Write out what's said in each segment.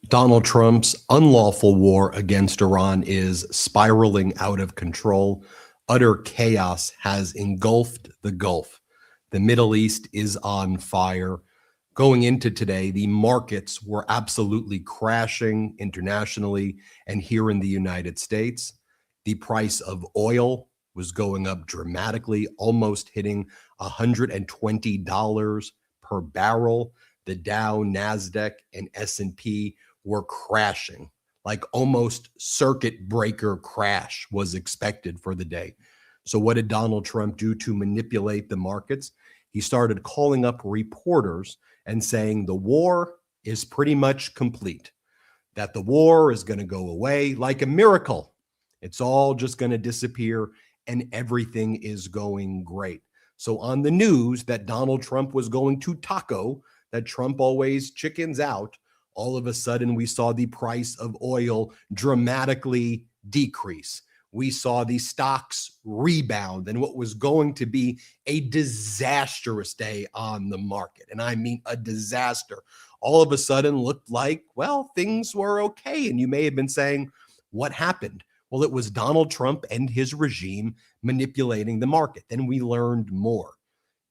Donald Trump's unlawful war against Iran is spiraling out of control. Utter chaos has engulfed the Gulf. The Middle East is on fire. Going into today, the markets were absolutely crashing internationally and here in the United States. The price of oil was going up dramatically, almost hitting $120 per barrel. The Dow, NASDAQ, and S&P were crashing, like almost circuit breaker crash was expected for the day. So what did Donald Trump do to manipulate the markets? He started calling up reporters and saying the war is pretty much complete, that the war is going to go away like a miracle. It's all just going to disappear and everything is going great. So on the news that Donald Trump was going to taco, that Trump always chickens out, all of a sudden we saw the price of oil dramatically decrease. We saw the stocks rebound and what was going to be a disastrous day on the market. And I mean a disaster. All of a sudden looked like, well, things were okay. And you may have been saying, what happened? Well, it was Donald Trump and his regime manipulating the market. Then we learned more.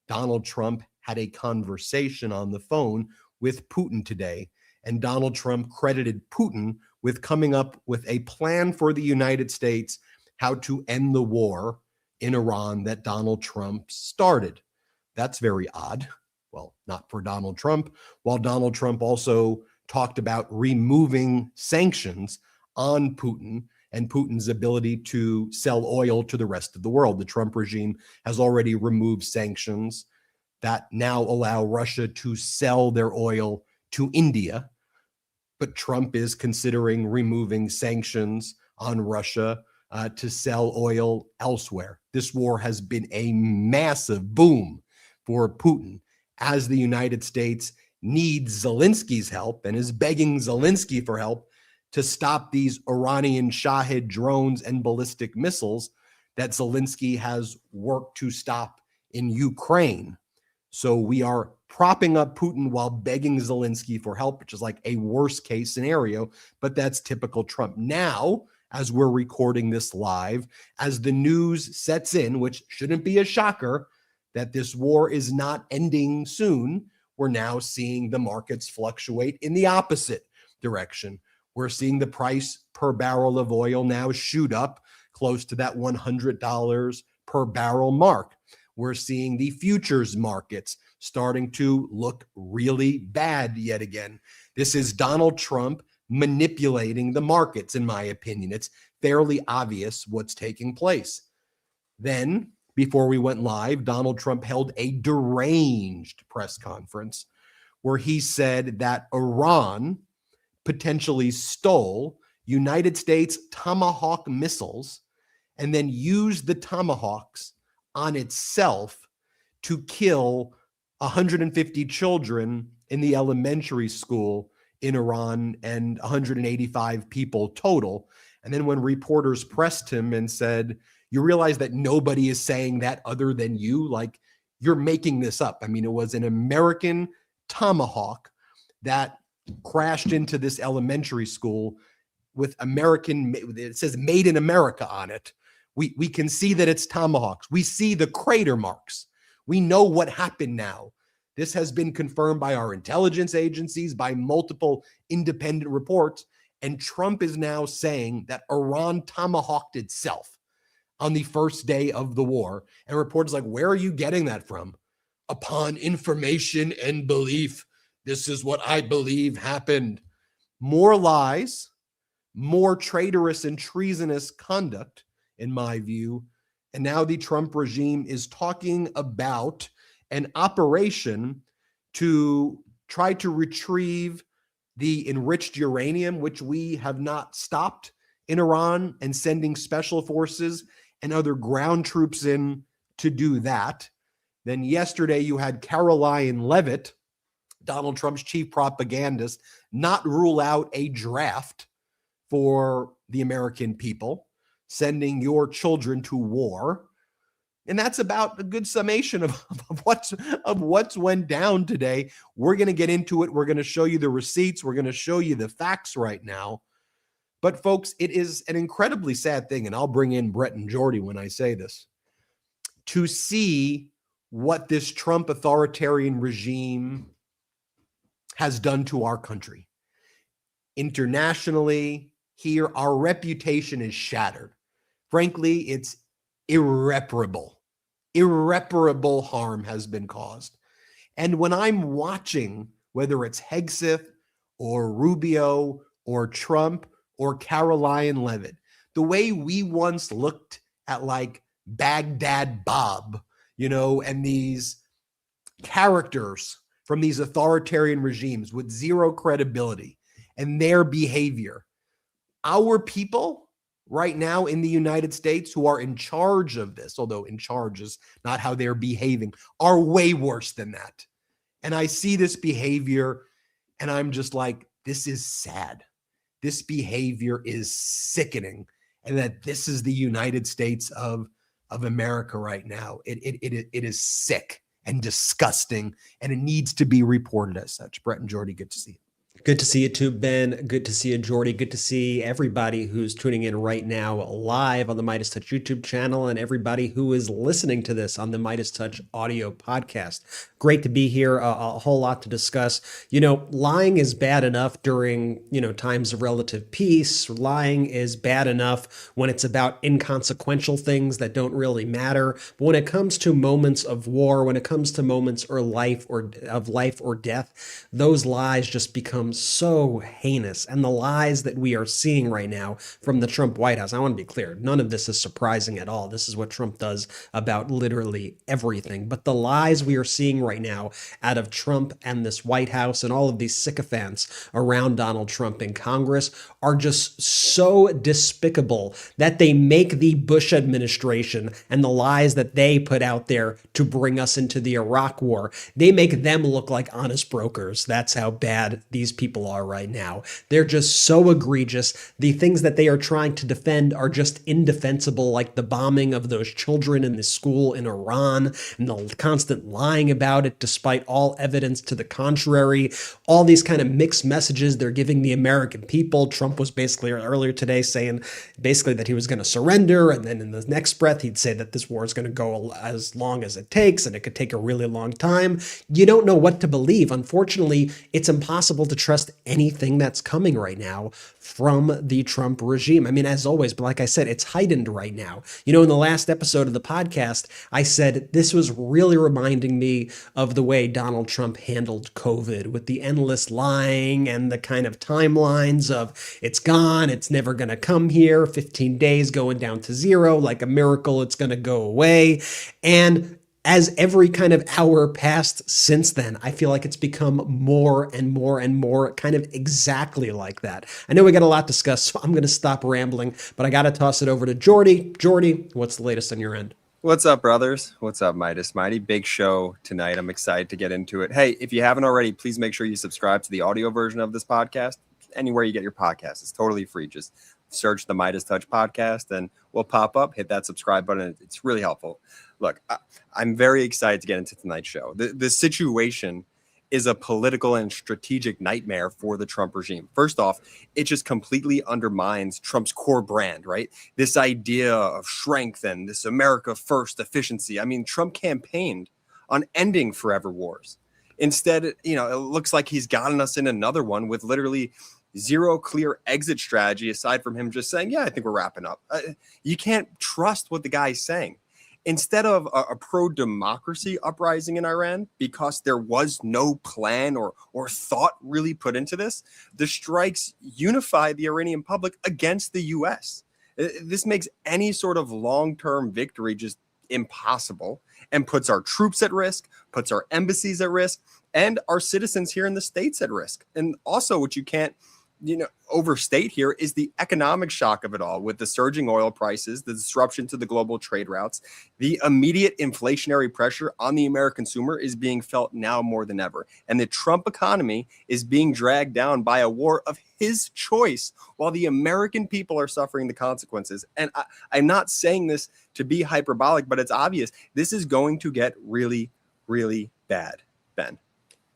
Donald Trump had a conversation on the phone with Putin today, and Donald Trump credited Putin with coming up with a plan for the United States how to end the war in Iran that Donald Trump started. That's very odd. Well, not for Donald Trump, while Donald Trump also talked about removing sanctions on Putin and Putin's ability to sell oil to the rest of the world. The Trump regime has already removed sanctions that now allow Russia to sell their oil to India. But Trump is considering removing sanctions on Russia to sell oil elsewhere. This war has been a massive boom for Putin as the United States needs Zelensky's help and is begging Zelensky for help to stop these Iranian Shahed drones and ballistic missiles that Zelensky has worked to stop in Ukraine. So we are propping up Putin while begging Zelensky for help, which is like a worst case scenario, but that's typical Trump. Now, as we're recording this live, as the news sets in, which shouldn't be a shocker, that this war is not ending soon, we're now seeing the markets fluctuate in the opposite direction. We're seeing the price per barrel of oil now shoot up close to that $100 per barrel mark. We're seeing the futures markets starting to look really bad yet again. This is Donald Trump manipulating the markets, in my opinion. It's fairly obvious what's taking place. Then, before we went live, Donald Trump held a deranged press conference where he said that Iran potentially stole United States Tomahawk missiles and then used the Tomahawks on itself to kill 150 children in the elementary school in Iran and 185 people total. And then when reporters pressed him and said, you realize that nobody is saying that other than you, like you're making this up. I mean, it was an American Tomahawk that crashed into this elementary school with American, it says made in America on it. We can see that it's Tomahawks. We see the crater marks. We know what happened now. This has been confirmed by our intelligence agencies, by multiple independent reports. And Trump is now saying that Iran tomahawked itself on the first day of the war. And reporters like, where are you getting that from? Upon information and belief. This is what I believe happened. More lies, more traitorous and treasonous conduct, in my view. And now the Trump regime is talking about an operation to try to retrieve the enriched uranium, which we have not stopped in Iran, and sending special forces and other ground troops in to do that. Then yesterday you had Caroline Leavitt, Donald Trump's chief propagandist, not rule out a draft for the American people, sending your children to war. And that's about a good summation of what's went down today. We're going to get into it. We're going to show you the receipts. We're going to show you the facts right now. But folks, it is an incredibly sad thing, and I'll bring in Brett and Jordy when I say this, to see what this Trump authoritarian regime has done to our country. Internationally, here, our reputation is shattered. Frankly, it's irreparable. Irreparable harm has been caused. And when I'm watching, whether it's Hegseth or Rubio or Trump or Caroline Leavitt, the way we once looked at like Baghdad Bob, and these characters from these authoritarian regimes with zero credibility and their behavior, our people right now in the United States who are in charge of this, although in charge is not how they're behaving, are way worse than that. And I see this behavior and I'm just like, this is sad. This behavior is sickening. And that this is the United States of America right now. It is sick and disgusting, and it needs to be reported as such. Brett and Jordy, good to see you. Good to see you too, Ben. Good to see you, Jordy. Good to see everybody who's tuning in right now live on the MeidasTouch YouTube channel and everybody who is listening to this on the MeidasTouch audio podcast. Great to be here. A whole lot to discuss. Lying is bad enough during, times of relative peace. Lying is bad enough when it's about inconsequential things that don't really matter. But when it comes to moments of war, when it comes to moments of life or death, those lies just become so heinous. And the lies that we are seeing right now from the Trump White House, I want to be clear, none of this is surprising at all. This is what Trump does about literally everything. But the lies we are seeing right now out of Trump and this White House and all of these sycophants around Donald Trump in Congress are just so despicable that they make the Bush administration and the lies that they put out there to bring us into the Iraq war, they make them look like honest brokers. That's how bad these people are right now. They're just so egregious. The things that they are trying to defend are just indefensible, like the bombing of those children in the school in Iran and the constant lying about it despite all evidence to the contrary. All these kind of mixed messages they're giving the American people. Trump was basically earlier today saying basically that he was going to surrender, and then in the next breath he'd say that this war is going to go as long as it takes and it could take a really long time. You don't know what to believe. Unfortunately, it's impossible to trust anything that's coming right now from the Trump regime. I mean, as always, but like I said, it's heightened right now. In the last episode of the podcast, I said this was really reminding me of the way Donald Trump handled COVID, with the endless lying and the kind of timelines of it's gone, it's never going to come here, 15 days going down to zero, like a miracle, it's going to go away. And as every kind of hour passed since then, I feel like it's become more and more and more kind of exactly like that. I know we got a lot to discuss, so I'm going to stop rambling, but I got to toss it over to Jordy. Jordy, what's the latest on your end? What's up, brothers? What's up, Meidas? Mighty big show tonight. I'm excited to get into it. Hey, if you haven't already, please make sure you subscribe to the audio version of this podcast anywhere you get your podcast. It's totally free. Just search the MeidasTouch Podcast and we'll pop up. Hit that subscribe button. It's really helpful. Look, I'm very excited to get into tonight's show. The situation is a political and strategic nightmare for the Trump regime. First off, it just completely undermines Trump's core brand, right? This idea of strength and this America first efficiency. I mean, Trump campaigned on ending forever wars. Instead, it looks like he's gotten us in another one with literally zero clear exit strategy aside from him just saying, yeah, I think we're wrapping up. You can't trust what the guy's saying. Instead of a pro-democracy uprising in Iran, because there was no plan or thought really put into this, the strikes unify the Iranian public against the U.S. This makes any sort of long-term victory just impossible and puts our troops at risk, puts our embassies at risk, and our citizens here in the States at risk. And also what you can't overstate here is the economic shock of it all, with the surging oil prices, the disruption to the global trade routes. The immediate inflationary pressure on the American consumer is being felt now more than ever. And the Trump economy is being dragged down by a war of his choice, while the American people are suffering the consequences. And I'm not saying this to be hyperbolic, but it's obvious. This is going to get really, really bad, Ben.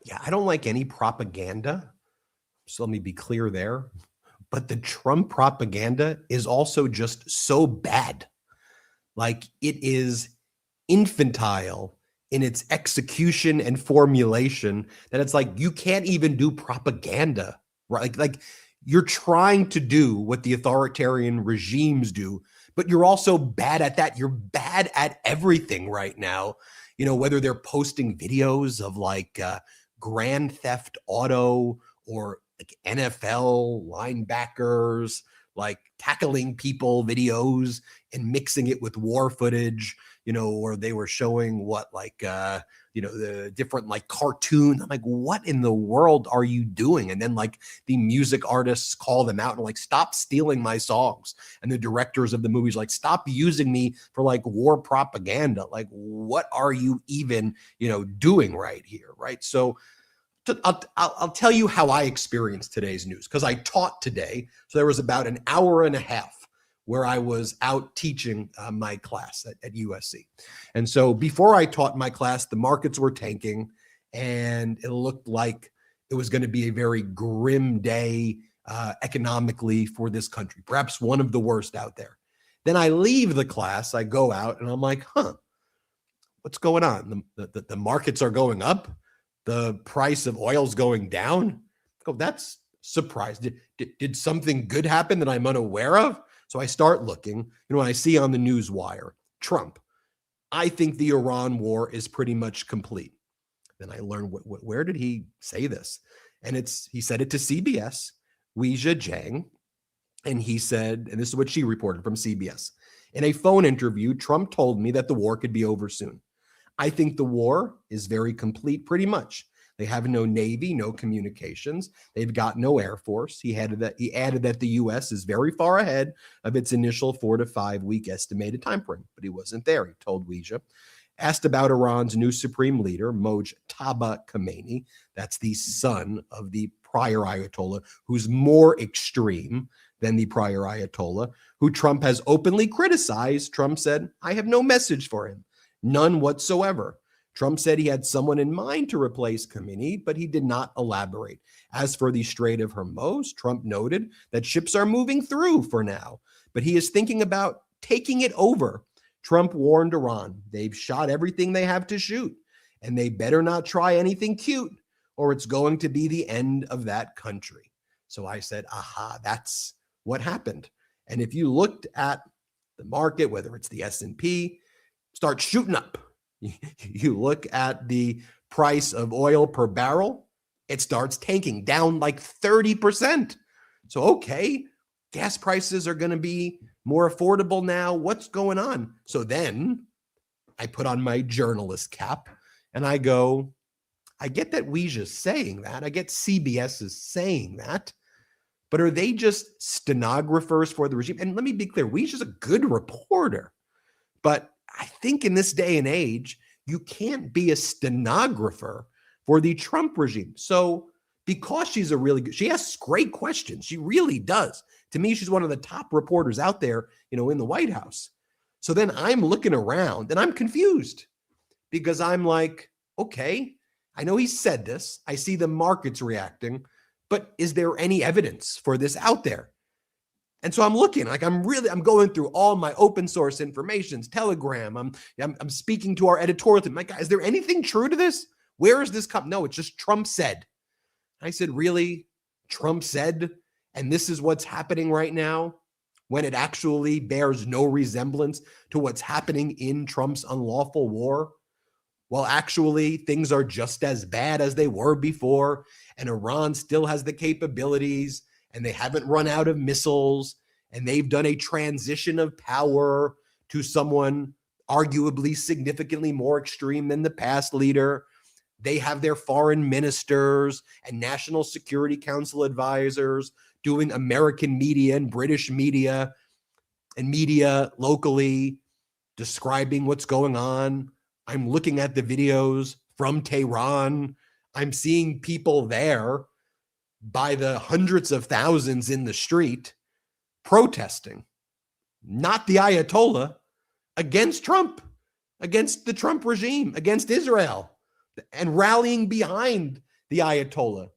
Yeah, I don't like any propaganda. So let me be clear there. But the Trump propaganda is also just so bad. Like, it is infantile in its execution and formulation that it's like you can't even do propaganda, right? Like you're trying to do what the authoritarian regimes do, but you're also bad at that. You're bad at everything right now. Whether they're posting videos of like Grand Theft Auto or like NFL linebackers, like tackling people videos and mixing it with war footage, or they were showing the different like cartoons. I'm like, what in the world are you doing? And then like the music artists call them out and like, stop stealing my songs. And the directors of the movies like, stop using me for like war propaganda. Like, what are you even, doing right here? Right. So I'll tell you how I experienced today's news, because I taught today. So there was about an hour and a half where I was out teaching my class at USC. And so before I taught my class, the markets were tanking and it looked like it was going to be a very grim day economically for this country, perhaps one of the worst out there. Then I leave the class, I go out and I'm like, what's going on? The markets are going up. The price of oil's going down. Oh, that's surprised. Did something good happen that I'm unaware of? So I start looking, I see on the news wire, Trump, I think the Iran war is pretty much complete. Then I learned where did he say this? And he said it to CBS, Weijia Jiang. And he said, and this is what she reported from CBS. In a phone interview, Trump told me that the war could be over soon. I think the war is very complete, pretty much. They have no Navy, no communications. They've got no Air Force. He added that the U.S. is very far ahead of its initial 4 to 5 week estimated time frame, but he wasn't there, he told Weijia. Asked about Iran's new supreme leader, Mojtaba Khomeini. That's the son of the prior Ayatollah, who's more extreme than the prior Ayatollah, who Trump has openly criticized. Trump said, I have no message for him. None whatsoever. Trump said he had someone in mind to replace Khomeini, but he did not elaborate. As for the Strait of Hormuz, Trump noted that ships are moving through for now, but he is thinking about taking it over. Trump warned Iran, they've shot everything they have to shoot, and they better not try anything cute, or it's going to be the end of that country. So I said, that's what happened. And if you looked at the market, whether it's the S&P, start shooting up. You look at the price of oil per barrel, it starts tanking down like 30%. So, okay, gas prices are going to be more affordable now. What's going on? So then I put on my journalist cap and I go, I get that Weijia's saying that. I get CBS is saying that. But are they just stenographers for the regime? And let me be clear, Weijia's a good reporter. But I think in this day and age, you can't be a stenographer for the Trump regime. So because she's she asks great questions. She really does. To me, she's one of the top reporters out there, in the White House. So then I'm looking around and I'm confused because I'm like, okay, I know he said this. I see the markets reacting, but is there any evidence for this out there? And so I'm looking, like I'm going through all my open source informations, Telegram. I'm speaking to our editorial team. My guy, is there anything true to this? Where is this come? No, it's just Trump said. I said, really? Trump said? And this is what's happening right now when it actually bears no resemblance to what's happening in Trump's unlawful war? Well, actually, things are just as bad as they were before, and Iran still has the capabilities, and they haven't run out of missiles, and they've done a transition of power to someone arguably significantly more extreme than the past leader. They have their foreign ministers and National Security Council advisors doing American media and British media and media locally describing what's going on. I'm looking at the videos from Tehran. I'm seeing people there by the hundreds of thousands in the street protesting, not the Ayatollah, against Trump, against the Trump regime, against Israel, and rallying behind the Ayatollah.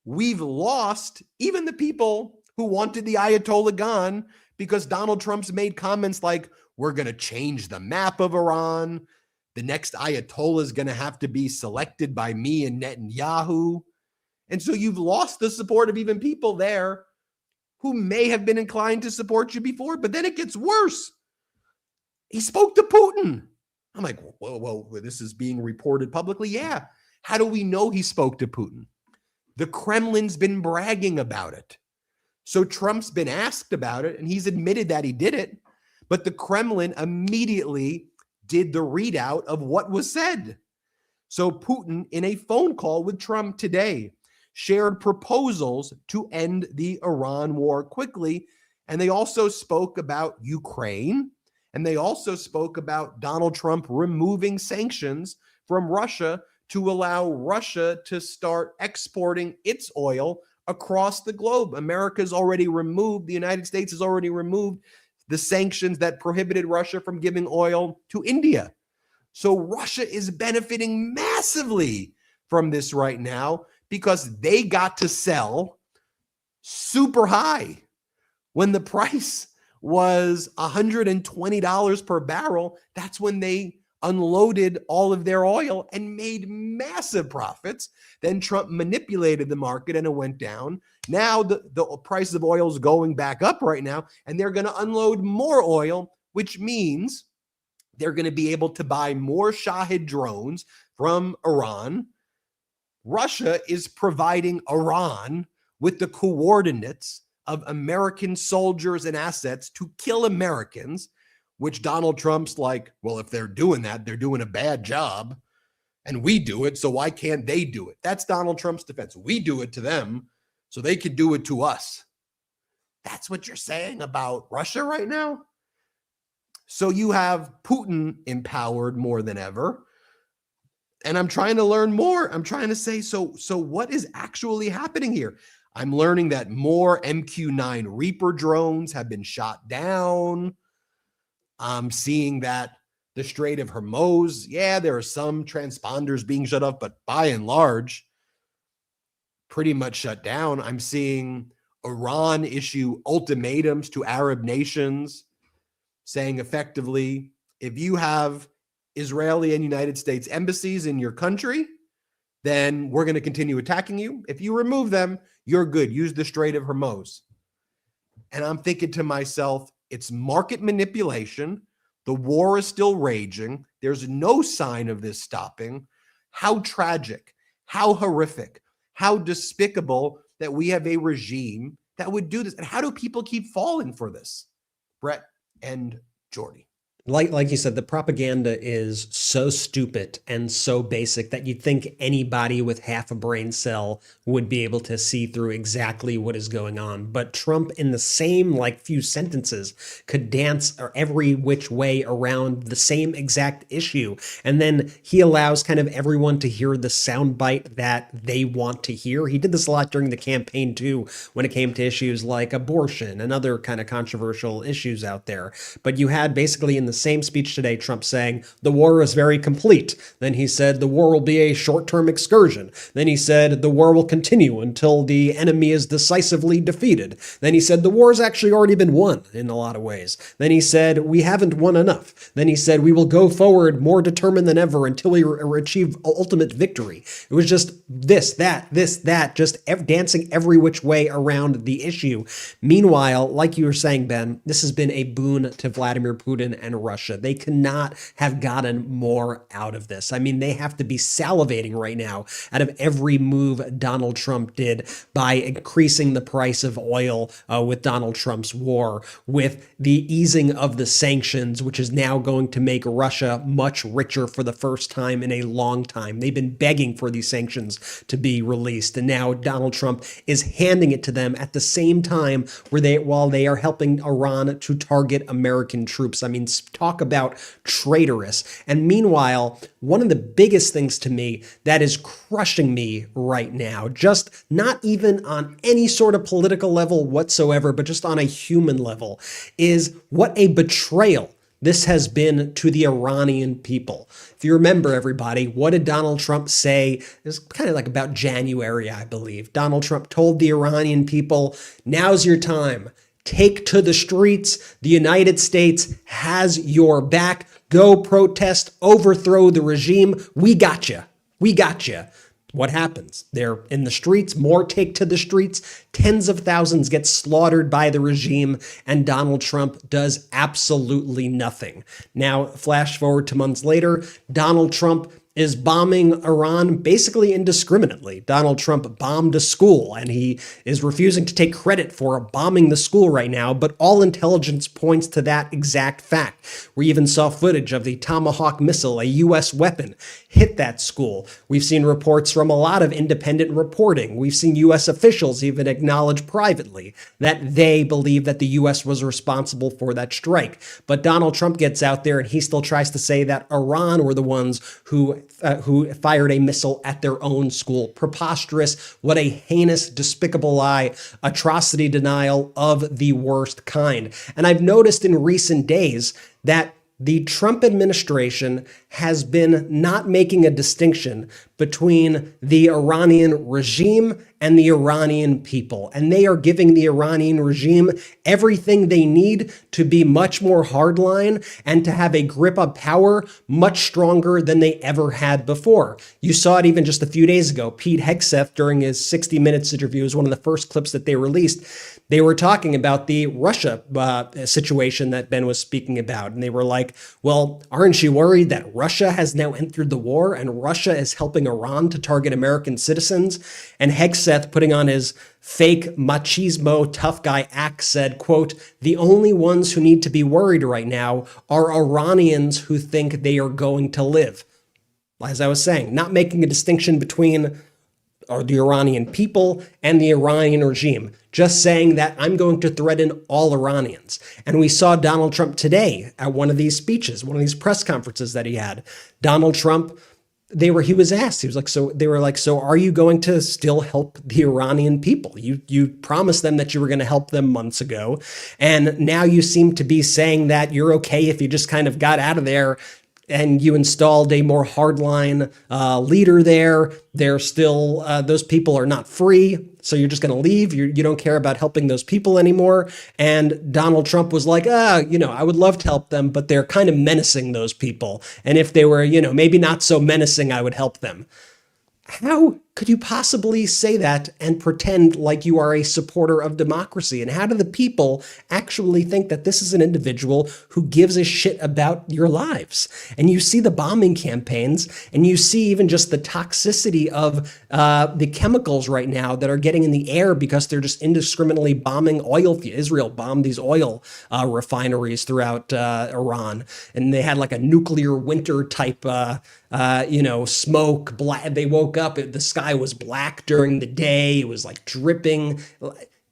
We've lost even the people who wanted the Ayatollah gone because Donald Trump's made comments like, we're going to change the map of Iran. The next Ayatollah is going to have to be selected by me and Netanyahu. And so you've lost the support of even people there who may have been inclined to support you before, but then it gets worse. He spoke to Putin. I'm like, whoa, this is being reported publicly. Yeah. How do we know he spoke to Putin? The Kremlin's been bragging about it. So Trump's been asked about it, and he's admitted that he did it. But the Kremlin immediately did the readout of what was said. So Putin, in a phone call with Trump today, shared proposals to end the Iran war quickly. And they also spoke about Ukraine. And they also spoke about Donald Trump removing sanctions from Russia to allow Russia to start exporting its oil across the globe. America's already removed, the United States has already removed the sanctions that prohibited Russia from giving oil to India. So Russia is benefiting massively from this right now because they got to sell super high when the price was $120 per barrel. That's when they unloaded all of their oil and made massive profits. Then Trump manipulated the market and it went down. Now the price of oil is going back up right now, and they're going to unload more oil, which means they're going to be able to buy more Shahid drones from Iran. Russia is providing Iran with the coordinates of American soldiers and assets to kill Americans, which Donald Trump's like, well, if they're doing that, they're doing a bad job, and we do it, so why can't they do it? That's Donald Trump's defense. We do it to them, so they could do it to us. That's what you're saying about Russia right now? So you have Putin empowered more than ever. And I'm trying to learn more. I'm trying to say, so what is actually happening here? I'm learning that more MQ-9 Reaper drones have been shot down. I'm seeing that the Strait of Hormuz, yeah, there are some transponders being shut off, but by and large, pretty much shut down. I'm seeing Iran issue ultimatums to Arab nations saying effectively, if you have Israeli and United States embassies in your country, then we're going to continue attacking you. If you remove them, you're good. Use the Strait of Hormuz. And I'm thinking to myself, it's market manipulation. The war is still raging. There's no sign of this stopping. How tragic, how horrific, how despicable that we have a regime that would do this. And how do people keep falling for this? Brett and Jordy. Like you said, the propaganda is so stupid and so basic that you'd think anybody with half a brain cell would be able to see through exactly what is going on. But Trump, in the same few sentences, could dance every which way around the same exact issue. And then he allows kind of everyone to hear the soundbite that they want to hear. He did this a lot during the campaign too, when it came to issues like abortion and other kind of controversial issues out there. But you had basically in the same speech today, Trump saying the war is very complete. Then he said the war will be a short-term excursion. Then he said the war will continue until the enemy is decisively defeated. Then he said the war has actually already been won in a lot of ways. Then he said we haven't won enough. Then he said we will go forward more determined than ever until we achieve ultimate victory. It was just this, that, just dancing every which way around the issue. Meanwhile, like you were saying, Ben, this has been a boon to Vladimir Putin and Russia. They cannot have gotten more out of this. I mean, they have to be salivating right now out of every move Donald Trump did by increasing the price of oil with Donald Trump's war, with the easing of the sanctions, which is now going to make Russia much richer for the first time in a long time. They've been begging for these sanctions to be released, and now Donald Trump is handing it to them at the same time while they are helping Iran to target American troops. I mean, talk about traitorous. And meanwhile, one of the biggest things to me that is crushing me right now, just not even on any sort of political level whatsoever, but just on a human level, is what a betrayal this has been to the Iranian people. If you remember, everybody, what did Donald Trump say? It was kind of like about January, I believe. Donald Trump told the Iranian people, now's your time. Take to the streets. The United States has your back. Go protest, overthrow the regime. We got you. We got you. What happens? They're in the streets, more take to the streets, tens of thousands get slaughtered by the regime, and Donald Trump does absolutely nothing. Now, flash forward to months later, Donald Trump is bombing Iran basically indiscriminately. Donald Trump bombed a school, and he is refusing to take credit for bombing the school right now, but all intelligence points to that exact fact. We even saw footage of the Tomahawk missile, a U.S. weapon, hit that school. We've seen reports from a lot of independent reporting. We've seen U.S. officials even acknowledge privately that they believe that the U.S. was responsible for that strike. But Donald Trump gets out there and he still tries to say that Iran were the ones who fired a missile at their own school. Preposterous. What a heinous, despicable lie. Atrocity denial of the worst kind. And I've noticed in recent days that the Trump administration has been not making a distinction between the Iranian regime and the Iranian people. And they are giving the Iranian regime everything they need to be much more hardline and to have a grip of power much stronger than they ever had before. You saw it even just a few days ago. Pete Hegseth, during his 60 Minutes interview, was one of the first clips that they released. They were talking about the Russia situation that Ben was speaking about. And they were like, well, aren't you worried that Russia has now entered the war and Russia is helping Iran to target American citizens? And Hegseth, putting on his fake machismo tough guy act, said, quote, the only ones who need to be worried right now are Iranians who think they are going to live. As I was saying, not making a distinction between the Iranian people and the Iranian regime, just saying that I'm going to threaten all Iranians. And we saw Donald Trump today at one of these speeches, one of these press conferences that he had. Donald Trump, he was asked, so are you going to still help the Iranian people? You promised them that you were going to help them months ago. And now you seem to be saying that you're okay if you just kind of got out of there and you installed a more hardline leader there. They're still, those people are not free. So you're just going to leave. You don't care about helping those people anymore. And Donald Trump was like, I would love to help them, but they're kind of menacing those people. And if they were, maybe not so menacing, I would help them. How could you possibly say that and pretend like you are a supporter of democracy? And how do the people actually think that this is an individual who gives a shit about your lives? And you see the bombing campaigns, and you see even just the toxicity of the chemicals right now that are getting in the air because they're just indiscriminately bombing oil. Israel bombed these oil refineries throughout Iran, and they had like a nuclear winter type smoke. They woke up, the sky was black during the day. It was like dripping.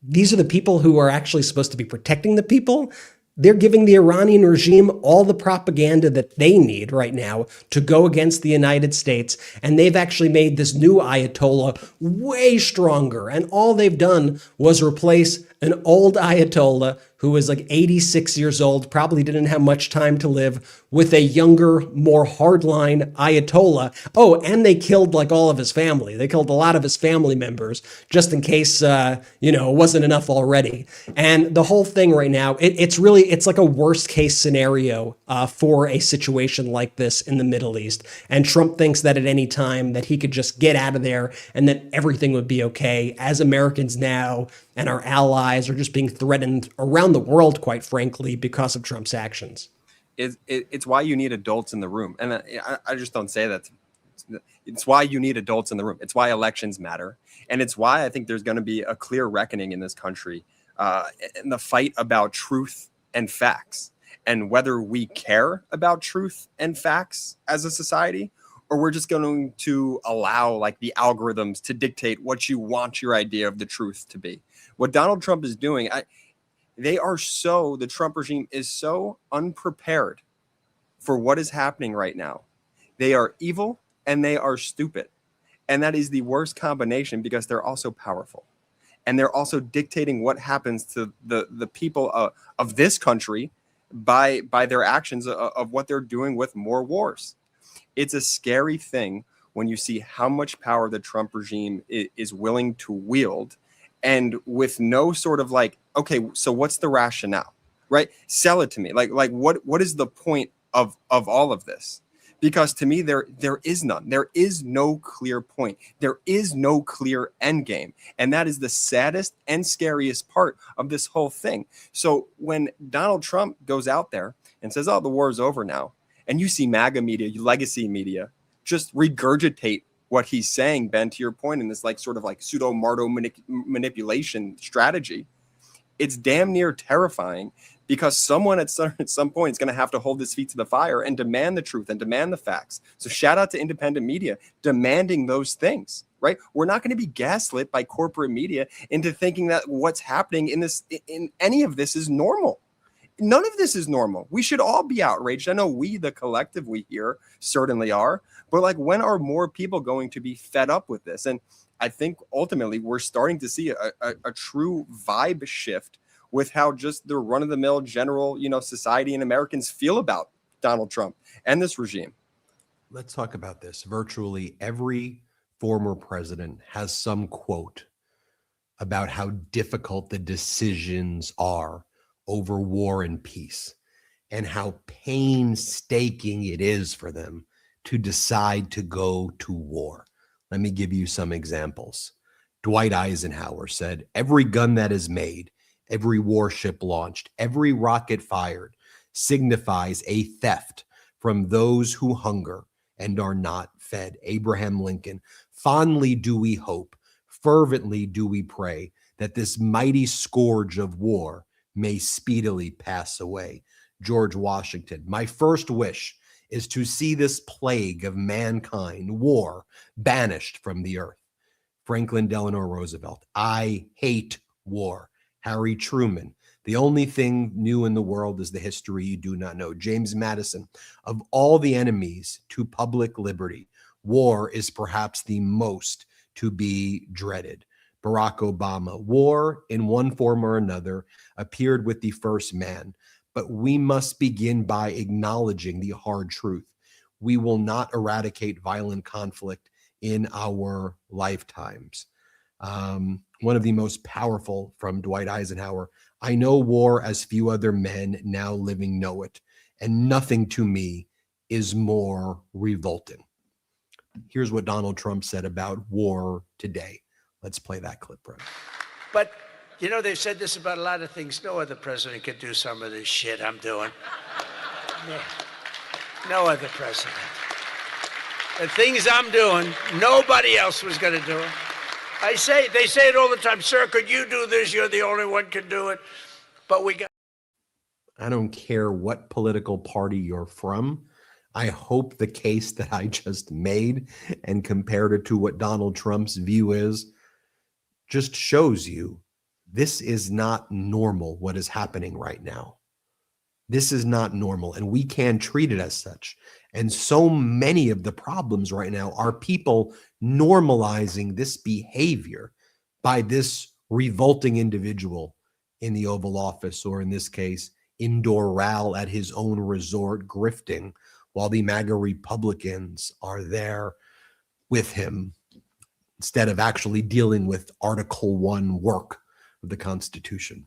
These are the people who are actually supposed to be protecting the people. They're giving the Iranian regime all the propaganda that they need right now to go against the United States. And they've actually made this new Ayatollah way stronger. And all they've done was replace an old Ayatollah who was like 86 years old, probably didn't have much time to live, with a younger, more hardline Ayatollah. Oh, and they killed like all of his family. They killed a lot of his family members just in case, it wasn't enough already. And the whole thing right now, it's like a worst case scenario for a situation like this in the Middle East. And Trump thinks that at any time that he could just get out of there and that everything would be okay, as Americans now and our allies are just being threatened around the world, quite frankly, because of Trump's actions. It's why you need adults in the room. And I just don't say that. It's why you need adults in the room. It's why elections matter. And it's why I think there's going to be a clear reckoning in this country in the fight about truth and facts, and whether we care about truth and facts as a society, or we're just going to allow like the algorithms to dictate what you want your idea of the truth to be. What Donald Trump is doing, the Trump regime is so unprepared for what is happening right now. They are evil and they are stupid. And that is the worst combination, because they're also powerful. And they're also dictating what happens to the people of this country by their actions of what they're doing with more wars. It's a scary thing when you see how much power the Trump regime is willing to wield, and with no sort of like, okay, so what's the rationale, right? Sell it to me. Like what is the point of all of this? Because to me, there is none. There is no clear point. There is no clear end game. And that is the saddest and scariest part of this whole thing. So when Donald Trump goes out there and says, oh, the war is over now, and you see MAGA media, legacy media, just regurgitate what he's saying, Ben, to your point, in this like sort of like pseudo-marto manipulation strategy, it's damn near terrifying, because someone at some point is going to have to hold his feet to the fire and demand the truth and demand the facts. So shout out to independent media demanding those things, right? We're not going to be gaslit by corporate media into thinking that what's happening in any of this is normal. None of this is normal. We should all be outraged. I know we, the collective, we here certainly are, but like, when are more people going to be fed up with this? And I think ultimately we're starting to see a true vibe shift with how just the run-of-the-mill general, society and Americans feel about Donald Trump and this regime. Let's talk about this. Virtually every former president has some quote about how difficult the decisions are over war and peace, and how painstaking it is for them to decide to go to war. Let me give you some examples. Dwight Eisenhower said, every gun that is made, every warship launched, every rocket fired signifies a theft from those who hunger and are not fed. Abraham Lincoln, fondly do we hope, fervently do we pray that this mighty scourge of war may speedily pass away. George Washington, my first wish is to see this plague of mankind, war, banished from the earth. Franklin Delano Roosevelt, I hate war. Harry Truman, the only thing new in the world is the history you do not know. James Madison, of all the enemies to public liberty, war is perhaps the most to be dreaded. Barack Obama, war in one form or another appeared with the first man, but we must begin by acknowledging the hard truth. We will not eradicate violent conflict in our lifetimes. One of the most powerful from Dwight Eisenhower, I know war as few other men now living know it, and nothing to me is more revolting. Here's what Donald Trump said about war today. Let's play that clip, Brent. But, they've said this about a lot of things. No other president could do some of this shit I'm doing. No other president. The things I'm doing, nobody else was going to do it. They say it all the time, sir, could you do this? You're the only one can do it. But I don't care what political party you're from. I hope the case that I just made and compared it to what Donald Trump's view is just shows you this is not normal, what is happening right now. This is not normal, and we can't treat it as such. And so many of the problems right now are people normalizing this behavior by this revolting individual in the Oval Office, or in this case, in Doral at his own resort, grifting, while the MAGA Republicans are there with him instead of actually dealing with Article 1 work of the Constitution.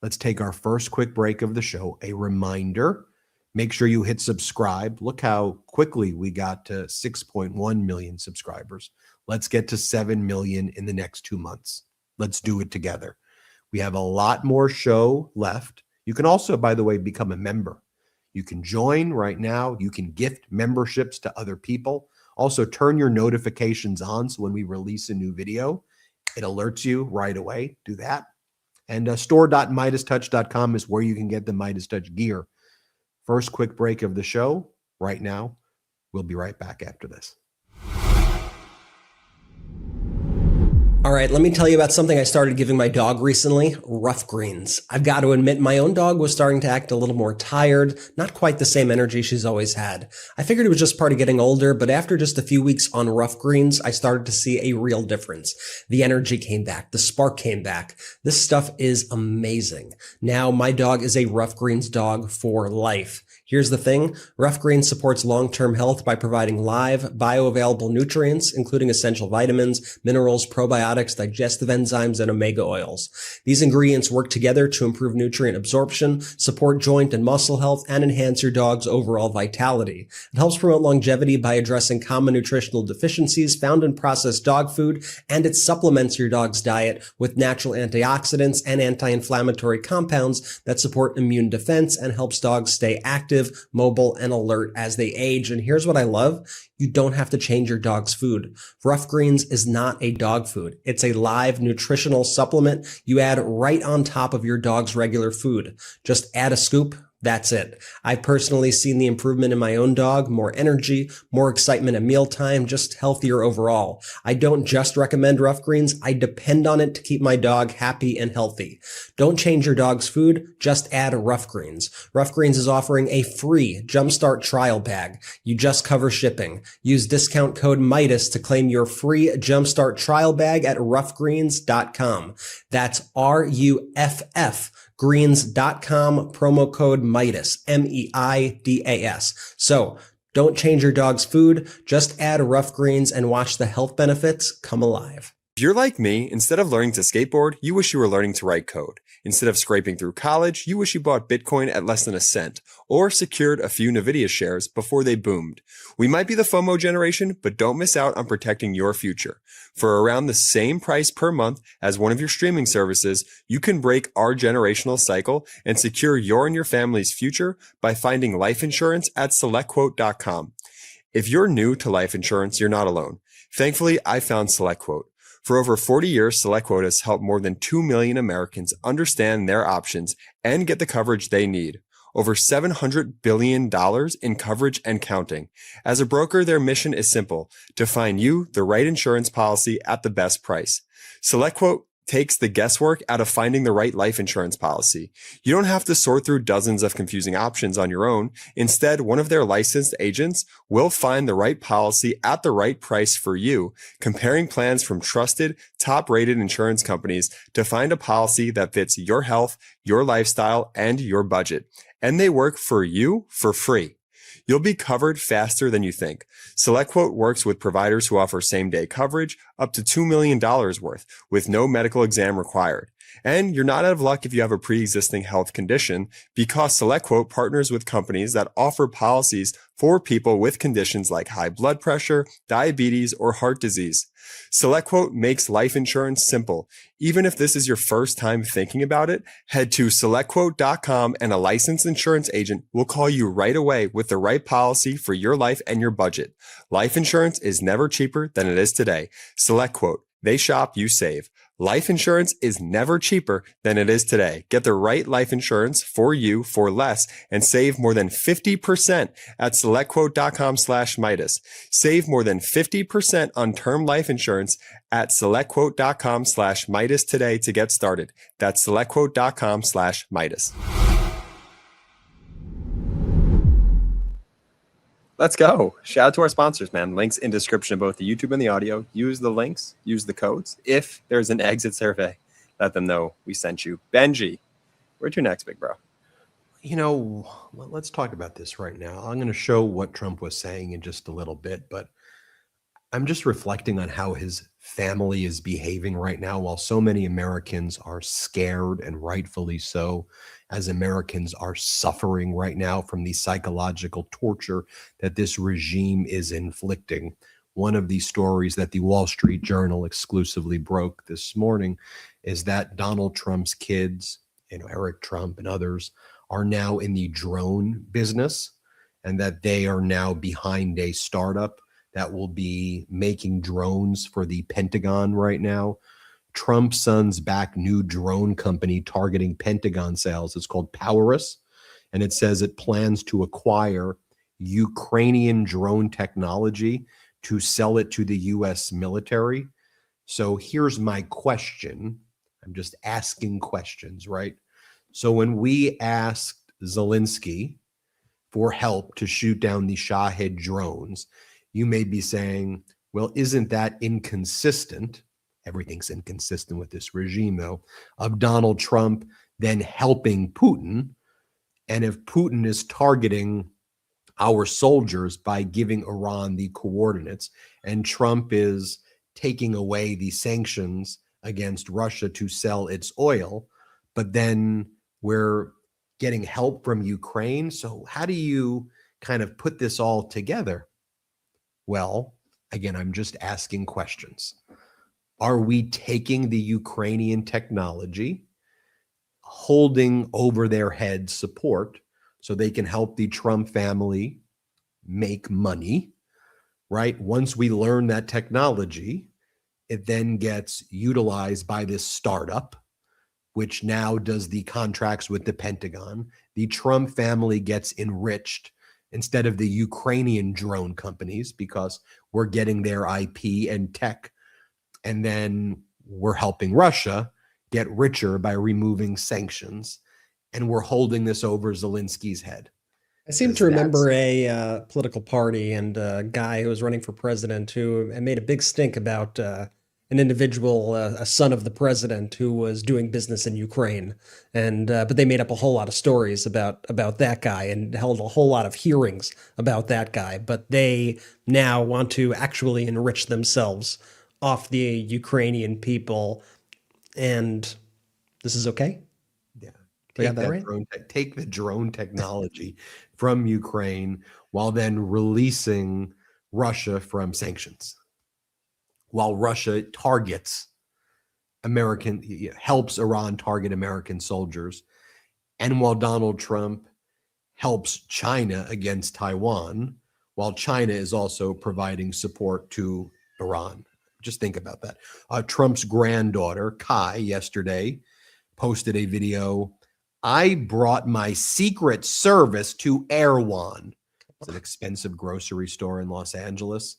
Let's take our first quick break of the show. A reminder, make sure you hit subscribe. Look how quickly we got to 6.1 million subscribers. Let's get to 7 million in the next 2 months. Let's do it together. We have a lot more show left. You can also, by the way, become a member. You can join right now. You can gift memberships to other people. Also, turn your notifications on so when we release a new video, it alerts you right away. Do that. And store.MeidasTouch.com is where you can get the MeidasTouch gear. First quick break of the show right now. We'll be right back after this. All right, let me tell you about something I started giving my dog recently, Rough Greens. I've got to admit, my own dog was starting to act a little more tired, not quite the same energy she's always had. I figured it was just part of getting older, but after just a few weeks on Rough Greens, I started to see a real difference. The energy came back, the spark came back. This stuff is amazing. Now, my dog is a Rough Greens dog for life. Here's the thing, Rough Greens supports long-term health by providing live, bioavailable nutrients, including essential vitamins, minerals, probiotics, digestive enzymes, and omega oils. These ingredients work together to improve nutrient absorption, support joint and muscle health, and enhance your dog's overall vitality. It helps promote longevity by addressing common nutritional deficiencies found in processed dog food, and it supplements your dog's diet with natural antioxidants and anti-inflammatory compounds that support immune defense and helps dogs stay active, mobile, and alert as they age. And here's what I love. You don't have to change your dog's food. Rough Greens is not a dog food. It's a live nutritional supplement you add right on top of your dog's regular food. Just add a scoop. That's it. I've personally seen the improvement in my own dog, more energy, more excitement at mealtime, just healthier overall. I don't just recommend Rough Greens. I depend on it to keep my dog happy and healthy. Don't change your dog's food. Just add Rough Greens. Rough Greens is offering a free Jumpstart trial bag. You just cover shipping. Use discount code Meidas to claim your free Jumpstart trial bag at roughgreens.com. That's RUFF. greens.com, promo code Meidas, MEIDAS. So don't change your dog's food, just add Rough Greens and watch the health benefits come alive. If you're like me, instead of learning to skateboard, you wish you were learning to write code. Instead of scraping through college, you wish you bought Bitcoin at less than a cent, or secured a few Nvidia shares before they boomed. We might be the FOMO generation, but don't miss out on protecting your future. For around the same price per month as one of your streaming services, you can break our generational cycle and secure your and your family's future by finding life insurance at SelectQuote.com. If you're new to life insurance, you're not alone. Thankfully, I found SelectQuote. For over 40 years, SelectQuote has helped more than 2 million Americans understand their options and get the coverage they need. Over $700 billion in coverage and counting. As a broker, their mission is simple: to find you the right insurance policy at the best price. SelectQuote takes the guesswork out of finding the right life insurance policy. You don't have to sort through dozens of confusing options on your own. Instead, one of their licensed agents will find the right policy at the right price for you, comparing plans from trusted, top-rated insurance companies to find a policy that fits your health, your lifestyle, and your budget. And they work for you for free. You'll be covered faster than you think. SelectQuote works with providers who offer same-day coverage up to $2 million worth with no medical exam required. And you're not out of luck if you have a pre-existing health condition, because SelectQuote partners with companies that offer policies for people with conditions like high blood pressure, diabetes, or heart disease. SelectQuote makes life insurance simple. Even if this is your first time thinking about it, head to SelectQuote.com and a licensed insurance agent will call you right away with the right policy for your life and your budget. Life insurance is never cheaper than it is today. SelectQuote. They shop, you save. Life insurance is never cheaper than it is today. Get the right life insurance for you for less and save more than 50% at SelectQuote.com/Meidas. Save more than 50% on term life insurance at SelectQuote.com/Meidas today to get started. That's SelectQuote.com/Meidas. Let's go. Shout out to our sponsors, man. Links in description of both the YouTube and the audio. Use the links, use the codes. If there's an exit survey, let them know we sent you. Benji, where'd you next, big bro? You know, let's talk about this right now. I'm going to show what Trump was saying in just a little bit, but I'm just reflecting on how his family is behaving right now, while so many Americans are scared, and rightfully so, as Americans are suffering right now from the psychological torture that this regime is inflicting. One of the stories that the Wall Street Journal exclusively broke this morning is that Donald Trump's kids, Eric Trump and others, are now in the drone business, and that they are now behind a startup that will be making drones for the Pentagon right now. Trump's sons back new drone company targeting Pentagon sales. It's called Powerus, and it says it plans to acquire Ukrainian drone technology to sell it to the U.S. military. So here's my question. I'm just asking questions, right? So when we asked Zelensky for help to shoot down the Shahed drones, you may be saying, well, isn't that inconsistent? Everything's inconsistent with this regime, though, of Donald Trump then helping Putin. And if Putin is targeting our soldiers by giving Iran the coordinates, and Trump is taking away the sanctions against Russia to sell its oil, but then we're getting help from Ukraine. So how do you kind of put this all together? Well, again, I'm just asking questions. Are we taking the Ukrainian technology, holding over their head support so they can help the Trump family make money, right? Once we learn that technology, it then gets utilized by this startup, which now does the contracts with the Pentagon. The Trump family gets enriched instead of the Ukrainian drone companies because we're getting their IP and tech. And then we're helping Russia get richer by removing sanctions. And we're holding this over Zelensky's head. I seem to remember a political party and a guy who was running for president who made a big stink about an individual, a son of the president, who was doing business in Ukraine, and but they made up a whole lot of stories about that guy and held a whole lot of hearings about that guy. But they now want to actually enrich themselves off the Ukrainian people, and this is okay. Yeah, take the drone technology from Ukraine while then releasing Russia from sanctions. While Russia targets helps Iran target American soldiers, and while Donald Trump helps China against Taiwan, while China is also providing support to Iran. Just think about that. Trump's granddaughter, Kai, yesterday posted a video. I brought my Secret Service to Erewhon. It's an expensive grocery store in Los Angeles.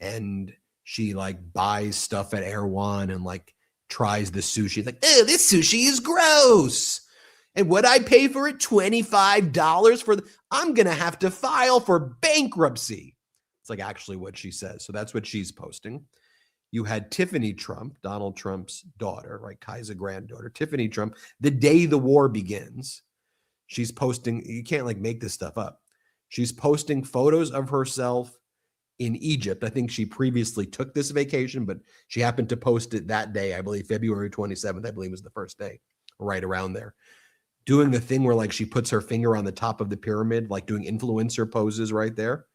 And she buys stuff at Erewhon and tries the sushi. Like, oh, this sushi is gross. And what I pay for it, $25 for I'm going to have to file for bankruptcy. It's actually what she says. So that's what she's posting. You had Tiffany Trump, Donald Trump's daughter, right? Kai's granddaughter. Tiffany Trump, the day the war begins, she's posting, you can't make this stuff up. She's posting photos of herself in Egypt. I think she previously took this vacation, but she happened to post it that day. I believe February 27th, I believe was the first day, right around there. Doing the thing where she puts her finger on the top of the pyramid, doing influencer poses right there.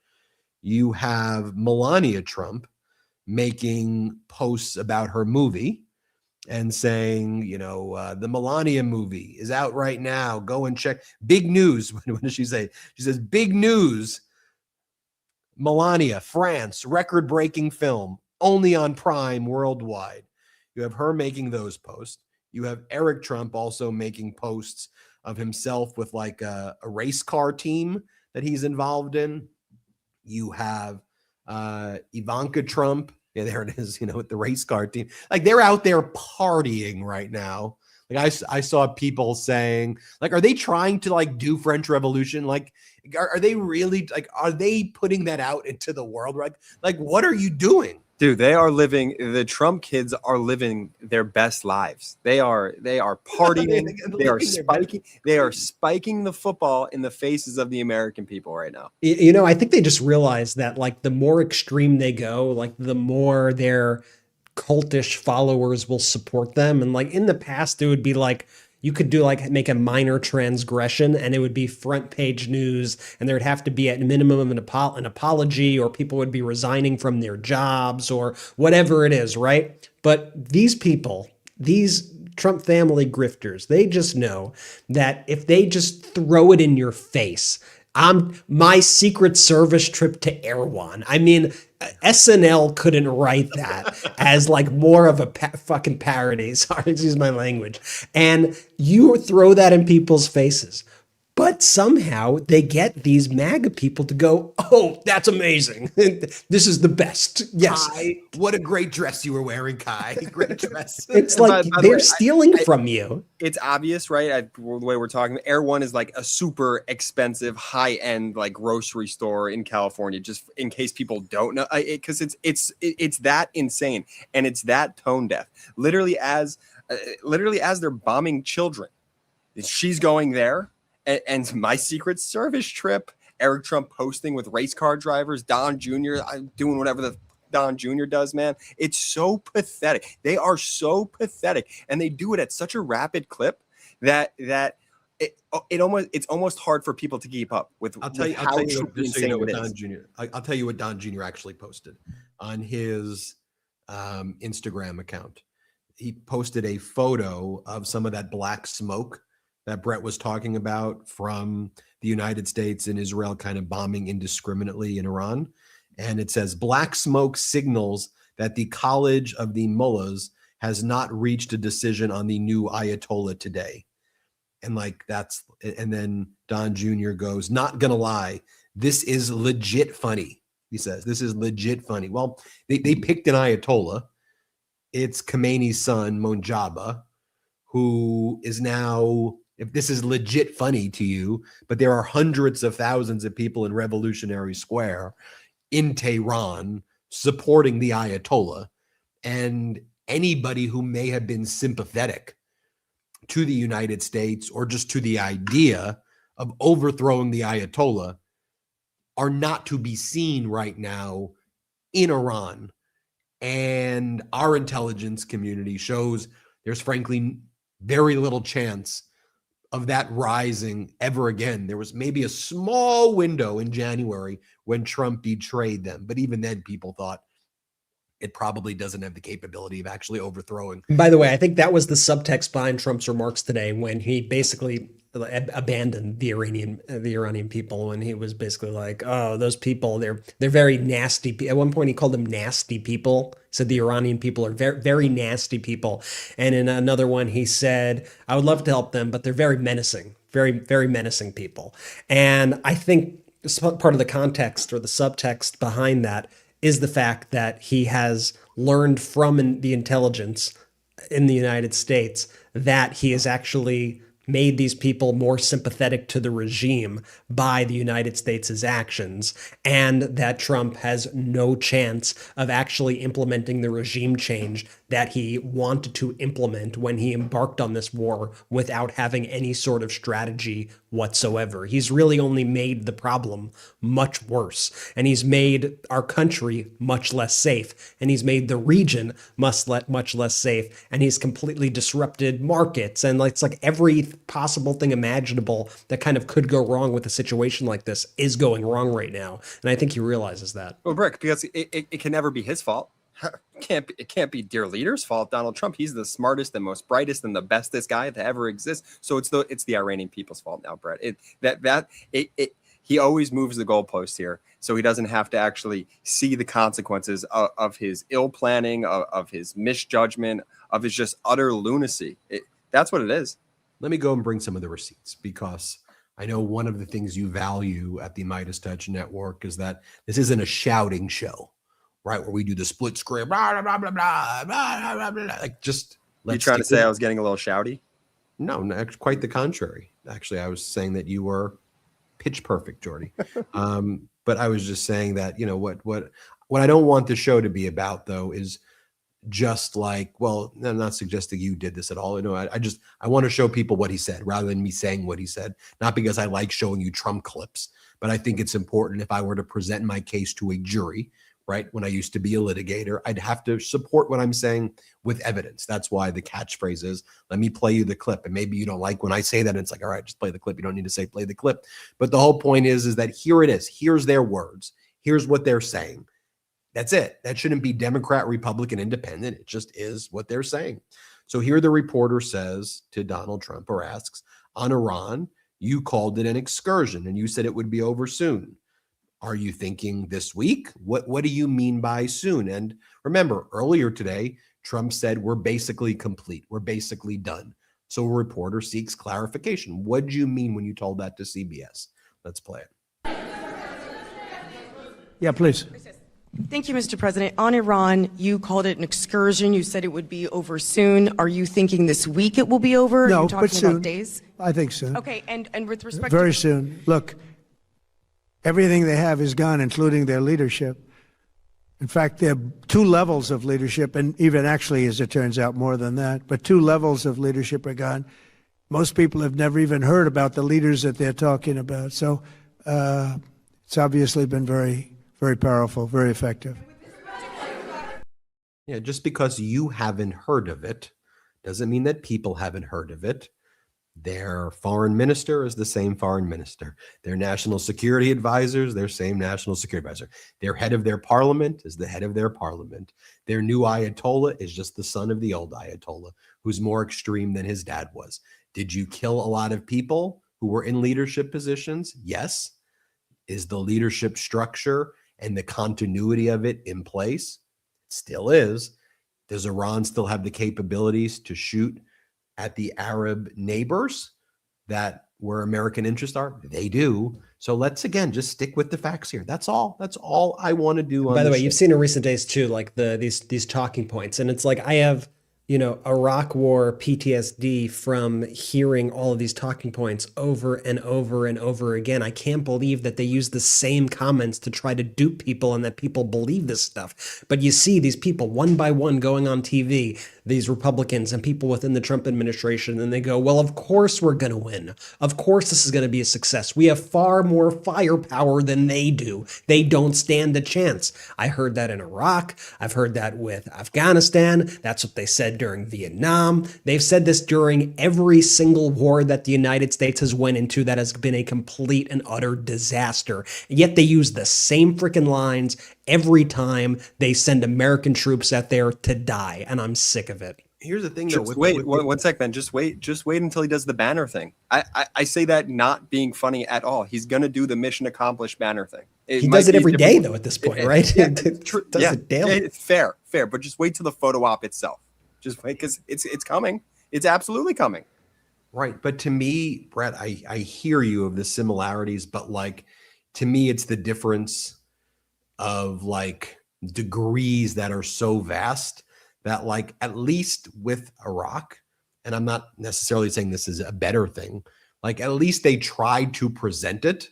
You have Melania Trump making posts about her movie and saying, the Melania movie is out right now. Go and check. Big news. What does she say? She says, big news. Melania, France, record-breaking film, only on Prime worldwide. You have her making those posts. You have Eric Trump also making posts of himself with a race car team that he's involved in. You have Ivanka Trump. Yeah, there it is, with the race car team. They're out there partying right now. I saw people saying, are they trying to do French Revolution? Are they really are they putting that out into the world? Right? What are you doing? Dude, the Trump kids are living their best lives. They are partying. They are spiking the football in the faces of the American people right now. I think they just realize that the more extreme they go, the more their cultish followers will support them. And in the past, it would be you could do make a minor transgression and it would be front page news, and there'd have to be at minimum an apology, or people would be resigning from their jobs or whatever it is, right? But these people, these Trump family grifters, they just know that if they just throw it in your face, my Secret Service trip to Erewhon. I mean, SNL couldn't write that as like more of a fucking parody. Sorry, excuse my language. And you throw that in people's faces. But somehow they get these MAGA people to go, oh, that's amazing. This is the best. Yes. Kai, what a great dress you were wearing, Kai. Great dress. It's like by they're stealing from you. It's obvious, right? The way we're talking, Air One is like a super expensive, high-end like grocery store in California. Just in case people don't know, because it's that insane and it's that tone deaf. Literally as they're bombing children, she's going there. And my Secret Service trip, Eric Trump posting with race car drivers, Don Jr. Doing whatever the Don Jr. does, man. It's so pathetic. They are so pathetic. And they do it at such a rapid clip that it's almost hard for people to keep up with. I'll tell you what Don Jr. I'll tell you what Don Jr. actually posted on his Instagram account. He posted a photo of some of that black smoke that Brett was talking about from the United States and Israel kind of bombing indiscriminately in Iran. And it says, black smoke signals that the College of the Mullahs has not reached a decision on the new Ayatollah today. And and then Don Jr. goes, not gonna lie, this is legit funny. He says, this is legit funny. Well, they picked an Ayatollah. It's Khomeini's son, Mojaba, who is now, if this is legit funny to you, but there are hundreds of thousands of people in Revolutionary Square in Tehran supporting the Ayatollah, and anybody who may have been sympathetic to the United States or just to the idea of overthrowing the Ayatollah are not to be seen right now in Iran. And our intelligence community shows there's frankly very little chance of that rising ever again. There was maybe a small window in January when Trump betrayed them, but even then people thought it probably doesn't have the capability of actually overthrowing. By the way, I think that was the subtext behind Trump's remarks today when he basically abandoned the Iranian people, when he was basically like, oh, those people, they're very nasty. At one point he called them nasty people. He said the Iranian people are very, very nasty people. And in another one he said, I would love to help them, but they're very menacing, very, very menacing people. And I think part of the context or the subtext behind that is the fact that he has learned from the intelligence in the United States that he has actually made these people more sympathetic to the regime by the United States' actions, and that Trump has no chance of actually implementing the regime change that he wanted to implement when he embarked on this war without having any sort of strategy whatsoever. He's really only made the problem much worse, and he's made our country much less safe, and he's made the region much less safe, and he's completely disrupted markets, and it's like every possible thing imaginable that kind of could go wrong with a situation like this is going wrong right now, and I think he realizes that. Well, Rick, because it can never be his fault. It can't be dear leader's fault. Donald Trump, he's the smartest and most brightest and the bestest guy to ever exist. So it's the Iranian people's fault now, Brett. He always moves the goalpost here, so he doesn't have to actually see the consequences of his ill planning, of his misjudgment, of his just utter lunacy. That's what it is. Let me go and bring some of the receipts, because I know one of the things you value at the MeidasTouch Network is that this isn't a shouting show, right? Where we do the split screen, blah, blah, blah, blah, blah, blah, blah. Like, just you trying to say I was getting a little shouty? No, quite the contrary. Actually, I was saying that you were pitch perfect, Jordy. But I was just saying that, what I don't want the show to be about, though, is just like, well, I'm not suggesting you did this at all. I want to show people what he said rather than me saying what he said, not because I like showing you Trump clips, but I think it's important if I were to present my case to a jury, right? When I used to be a litigator, I'd have to support what I'm saying with evidence. That's why the catchphrase is, let me play you the clip. And maybe you don't like when I say that. It's like, all right, just play the clip. You don't need to say play the clip. But the whole point is that here it is. Here's their words. Here's what they're saying. That's it. That shouldn't be Democrat, Republican, Independent. It just is what they're saying. So here the reporter says to Donald Trump, or asks, on Iran, you called it an excursion and you said it would be over soon. Are you thinking this week? What do you mean by soon? And remember, earlier today, Trump said we're basically complete. We're basically done. So a reporter seeks clarification. What do you mean when you told that to CBS? Let's play it. Yeah, please. Thank you, Mr. President. On Iran, you called it an excursion. You said it would be over soon. Are you thinking this week it will be over? No, Are you talking but soon. about days? I think soon. Okay, and with respect Very to soon. Look, everything they have is gone, including their leadership. In fact, there are two levels of leadership, and even actually, as it turns out, more than that. But two levels of leadership are gone. Most people have never even heard about the leaders that they're talking about. So it's obviously been very, very powerful, very effective. Yeah, just because you haven't heard of it doesn't mean that people haven't heard of it. Their foreign minister is the same foreign minister. Their national security advisors, their same national security advisor. Their head of their parliament is the head of their parliament. Their new Ayatollah is just the son of the old Ayatollah, who's more extreme than his dad was. Did you kill a lot of people who were in leadership positions? Yes. Is the leadership structure and the continuity of it in place? It still is. Does Iran still have the capabilities to shoot at the Arab neighbors that where American interests are? They do. So let's again just stick with the facts here. That's all. That's all I want to do. By the way, you've seen in recent days too, like these talking points, and it's like I have Iraq War PTSD from hearing all of these talking points over and over and over again. I can't believe that they use the same comments to try to dupe people and that people believe this stuff. But you see these people one by one going on TV, these Republicans and people within the Trump administration, and they go, well, of course we're going to win. Of course this is going to be a success. We have far more firepower than they do. They don't stand a chance. I heard that in Iraq. I've heard that with Afghanistan. That's what they said during Vietnam. They've said this during every single war that the United States has went into that has been a complete and utter disaster. Yet they use the same freaking lines every time they send American troops out there to die, and I'm sick of it. Here's the thing, though. One sec, Ben. Just wait until he does the banner thing. I say that not being funny at all. He's gonna do the mission accomplished banner thing. He does it every day, though. At this point, right? Does it daily. It's fair, but just wait till the photo op itself. Just wait, because it's coming. It's absolutely coming. Right, but to me, Brett, I hear you of the similarities, but like to me, it's the difference of like degrees that are so vast that like at least with Iraq, and I'm not necessarily saying this is a better thing, like at least they tried to present it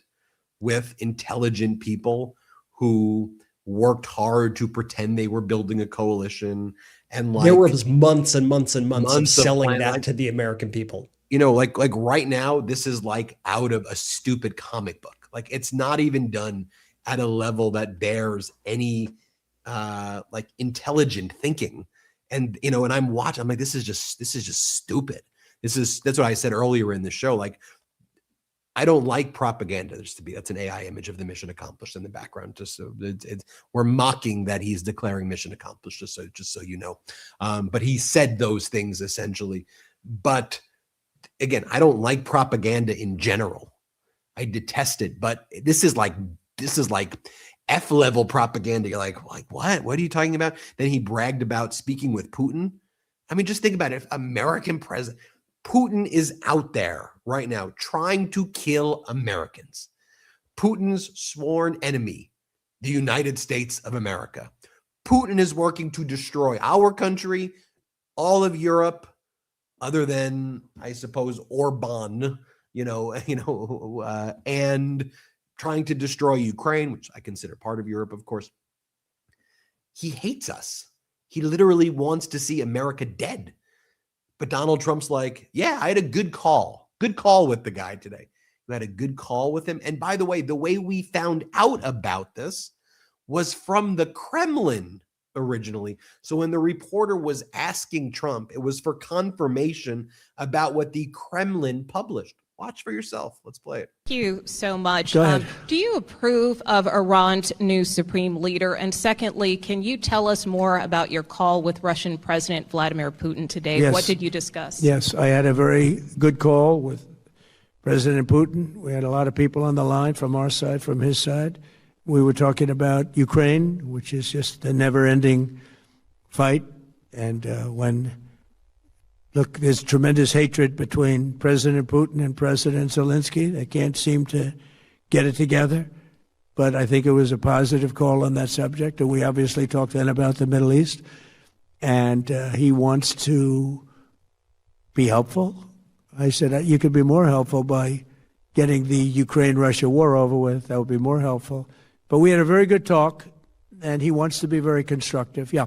with intelligent people who worked hard to pretend they were building a coalition. And like there was months and months and months of selling that like, to the American people. Like right now, this is like out of a stupid comic book. Like it's not even done at a level that bears any like intelligent thinking. And and I'm watching, I'm like, this is just stupid. That's what I said earlier in the show. Like, I don't like propaganda. That's an AI image of the mission accomplished in the background. Just so we're mocking that he's declaring mission accomplished, just so you know. But he said those things essentially. But again, I don't like propaganda in general. I detest it. But this is like F-level propaganda. You're like what? What are you talking about? Then he bragged about speaking with Putin. I mean, just think about it. If American president Putin is out there right now trying to kill Americans. Putin's sworn enemy, the United States of America. Putin is working to destroy our country, all of Europe, other than, I suppose, Orban, and trying to destroy Ukraine, which I consider part of Europe, of course. He hates us. He literally wants to see America dead. But Donald Trump's like, yeah, I had a good call with the guy today. You had a good call with him. And by the way we found out about this was from the Kremlin, originally. So when the reporter was asking Trump, it was for confirmation about what the Kremlin published. Watch for yourself. Let's play it. Thank you so much. Go ahead. Do you approve of Iran's new supreme leader? And secondly, can you tell us more about your call with Russian President Vladimir Putin today? Yes. What did you discuss? Yes, I had a very good call with President Putin. We had a lot of people on the line from our side, from his side. We were talking about Ukraine, which is just a never-ending fight. And look, there's tremendous hatred between President Putin and President Zelensky. They can't seem to get it together. But I think it was a positive call on that subject. And we obviously talked then about the Middle East. And he wants to be helpful. I said, you could be more helpful by getting the Ukraine-Russia war over with. That would be more helpful. But we had a very good talk, and he wants to be very constructive. Yeah.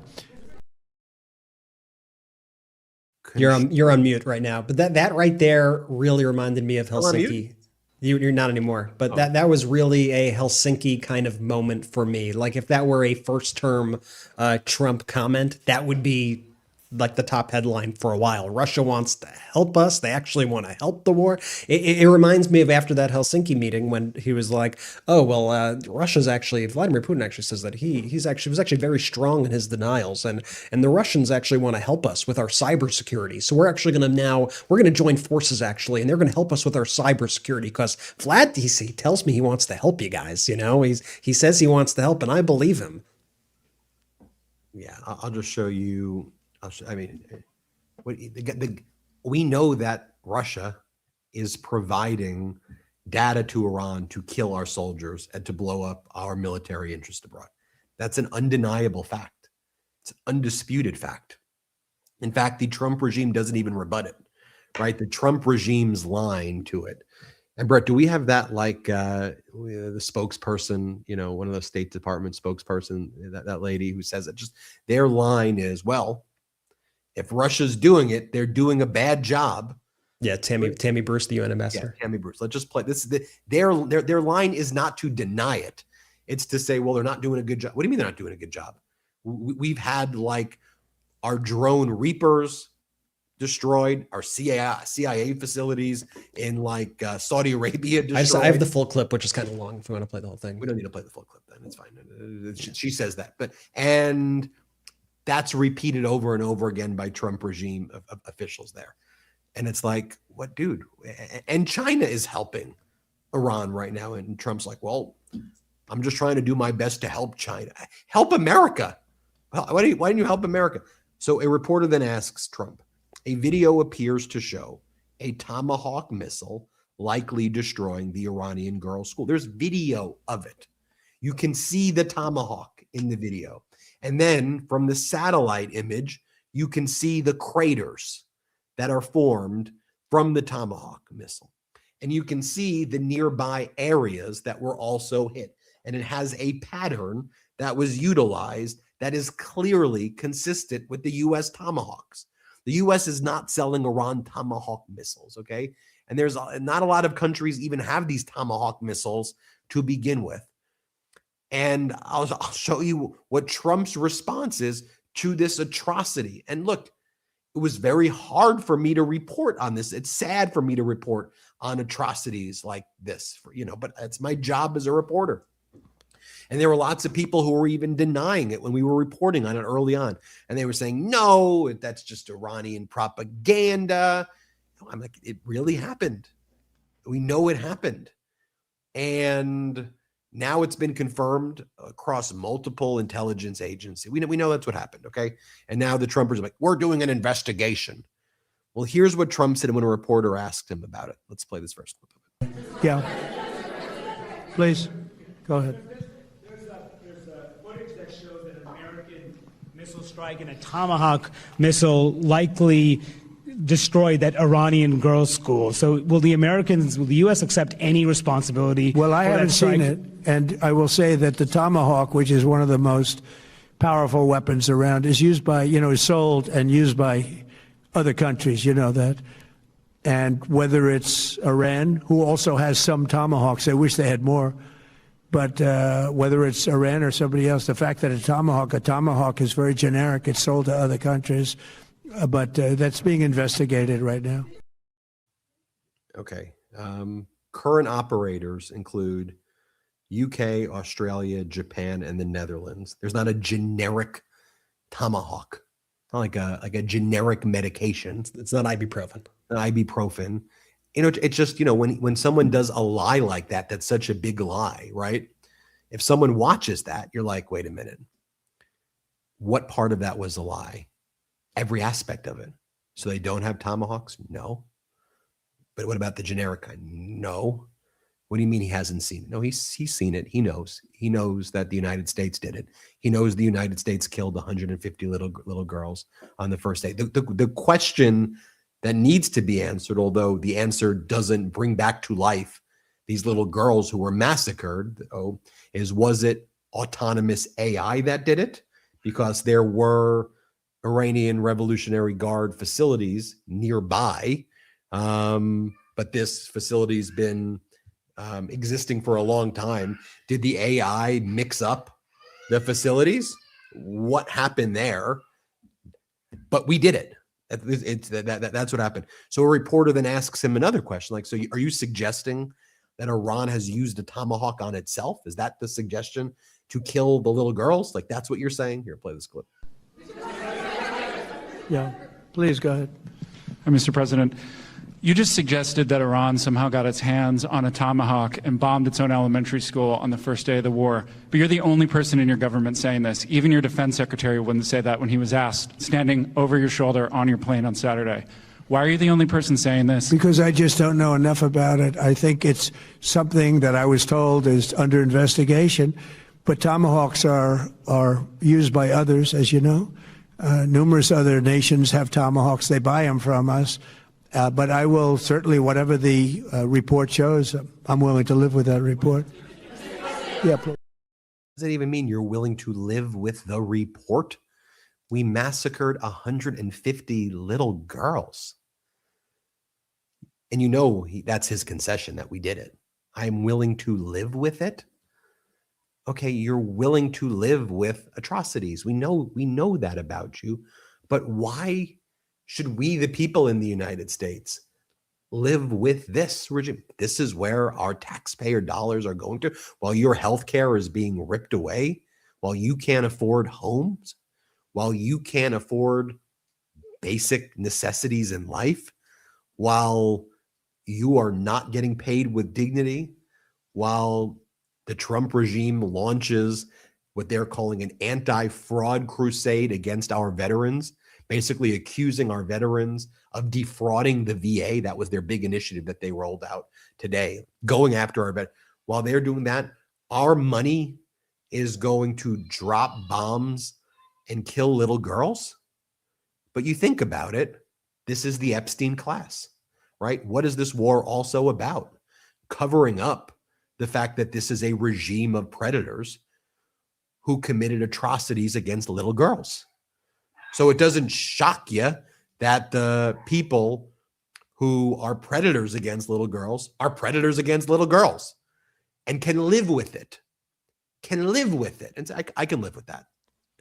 You're on mute right now. But that right there really reminded me of Helsinki. You're not anymore. But that was really a Helsinki kind of moment for me. Like if that were a first-term Trump comment, that would be like the top headline for a while. Russia wants to help us. They actually want to help the war. It reminds me of after that Helsinki meeting when he was like, oh, well, Russia's actually, Vladimir Putin actually says that he was actually very strong in his denials. And the Russians actually want to help us with our cybersecurity. So we're actually going to join forces actually, and they're going to help us with our cybersecurity because Vlad, he tells me he wants to help you guys. You know, he says he wants to help and I believe him. Yeah, I'll just show you. We know that Russia is providing data to Iran to kill our soldiers and to blow up our military interest abroad. That's an undeniable fact. It's an undisputed fact. In fact, the Trump regime doesn't even rebut it, right? The Trump regime's line to it. And Brett, do we have that like the spokesperson, one of the State Department spokesperson, that lady who says it? Just their line is, well, if Russia's doing it, they're doing a bad job. Yeah, Tammy Bruce, the UN ambassador. Yeah, Tammy Bruce. Let's just play this. Their line is not to deny it. It's to say, well, they're not doing a good job. What do you mean they're not doing a good job? We've had like our drone Reapers destroyed, our CIA facilities in like Saudi Arabia destroyed. I have the full clip, which is kind of long if we want to play the whole thing. We don't need to play the full clip then. It's fine. She says that. And that's repeated over and over again by Trump regime officials there. And it's like, what, dude? And China is helping Iran right now. And Trump's like, well, I'm just trying to do my best to help China. Help America. Well, why didn't you help America? So a reporter then asks Trump, a video appears to show a Tomahawk missile likely destroying the Iranian girls' school. There's video of it. You can see the Tomahawk in the video. And then from the satellite image, you can see the craters that are formed from the Tomahawk missile. And you can see the nearby areas that were also hit. And it has a pattern that was utilized that is clearly consistent with the U.S. Tomahawks. The U.S. is not selling Iran Tomahawk missiles, okay? And there's not a lot of countries even have these Tomahawk missiles to begin with. And I'll show you what Trump's response is to this atrocity. And look, it was very hard for me to report on this. It's sad for me to report on atrocities like this, but it's my job as a reporter. And there were lots of people who were even denying it when we were reporting on it early on. And they were saying, no, that's just Iranian propaganda. I'm like, it really happened. We know it happened. And now it's been confirmed across multiple intelligence agencies. We know that's what happened, okay? And now the Trumpers are like, we're doing an investigation. Well, here's what Trump said when a reporter asked him about it. Let's play this first clip of it. Yeah. Please, go ahead. There's footage that shows that an American missile strike and a Tomahawk missile likely destroyed that Iranian girls' school. So will the U.S. accept any responsibility? Well, I haven't seen it. And I will say that the Tomahawk, which is one of the most powerful weapons around, is used by, is sold and used by other countries, that. And whether it's Iran, who also has some Tomahawks, I wish they had more, But whether it's Iran or somebody else, the fact that a tomahawk is very generic. It's sold to other countries, but that's being investigated right now. Okay. Current operators include UK, Australia, Japan, and the Netherlands. There's not a generic tomahawk, not like a generic medication. It's not ibuprofen. Ibuprofen. It's just, when someone does a lie like that, that's such a big lie, right? If someone watches that, you're like, wait a minute. What part of that was a lie? Every aspect of it. So they don't have tomahawks? No. But what about the generic kind? No. What do you mean he hasn't seen it? No, he's seen it. He knows. He knows that the United States did it. He knows the United States killed 150 little girls on the first day. The question that needs to be answered, although the answer doesn't bring back to life these little girls who were massacred, is was it autonomous AI that did it? Because there were Iranian Revolutionary Guard facilities nearby, but this facility's been existing for a long time. Did the AI mix up the facilities? What happened there? But we did it. That's what happened. So a reporter then asks him another question, like, so are you suggesting that Iran has used a tomahawk on itself? Is that the suggestion, to kill the little girls? Like, that's what you're saying? Here, play this clip. Yeah, please go ahead. Mr. President, you just suggested that Iran somehow got its hands on a tomahawk and bombed its own elementary school on the first day of the war. But you're the only person in your government saying this. Even your defense secretary wouldn't say that when he was asked, standing over your shoulder on your plane on Saturday. Why are you the only person saying this? Because I just don't know enough about it. I think it's something that I was told is under investigation. But tomahawks are used by others, as you know. Numerous other nations have tomahawks. They buy them from us. But I will certainly, whatever the report shows, I'm willing to live with that report. Yeah, please. Does that even mean you're willing to live with the report? We massacred 150 little girls. And that's his concession, that we did it. I'm willing to live with it. Okay, you're willing to live with atrocities. We know that about you. But why should we, the people in the United States, live with this regime? This is where our taxpayer dollars are going to, while your health care is being ripped away, while you can't afford homes, while you can't afford basic necessities in life, while you are not getting paid with dignity, while the Trump regime launches what they're calling an anti-fraud crusade against our veterans, basically accusing our veterans of defrauding the VA. That was their big initiative that they rolled out today, going after our veterans. While they're doing that, our money is going to drop bombs and kill little girls. But you think about it, this is the Epstein class, right? What is this war also about? Covering up the fact that this is a regime of predators who committed atrocities against little girls. So it doesn't shock you that the people who are predators against little girls are predators against little girls and can live with it. And so I can live with that.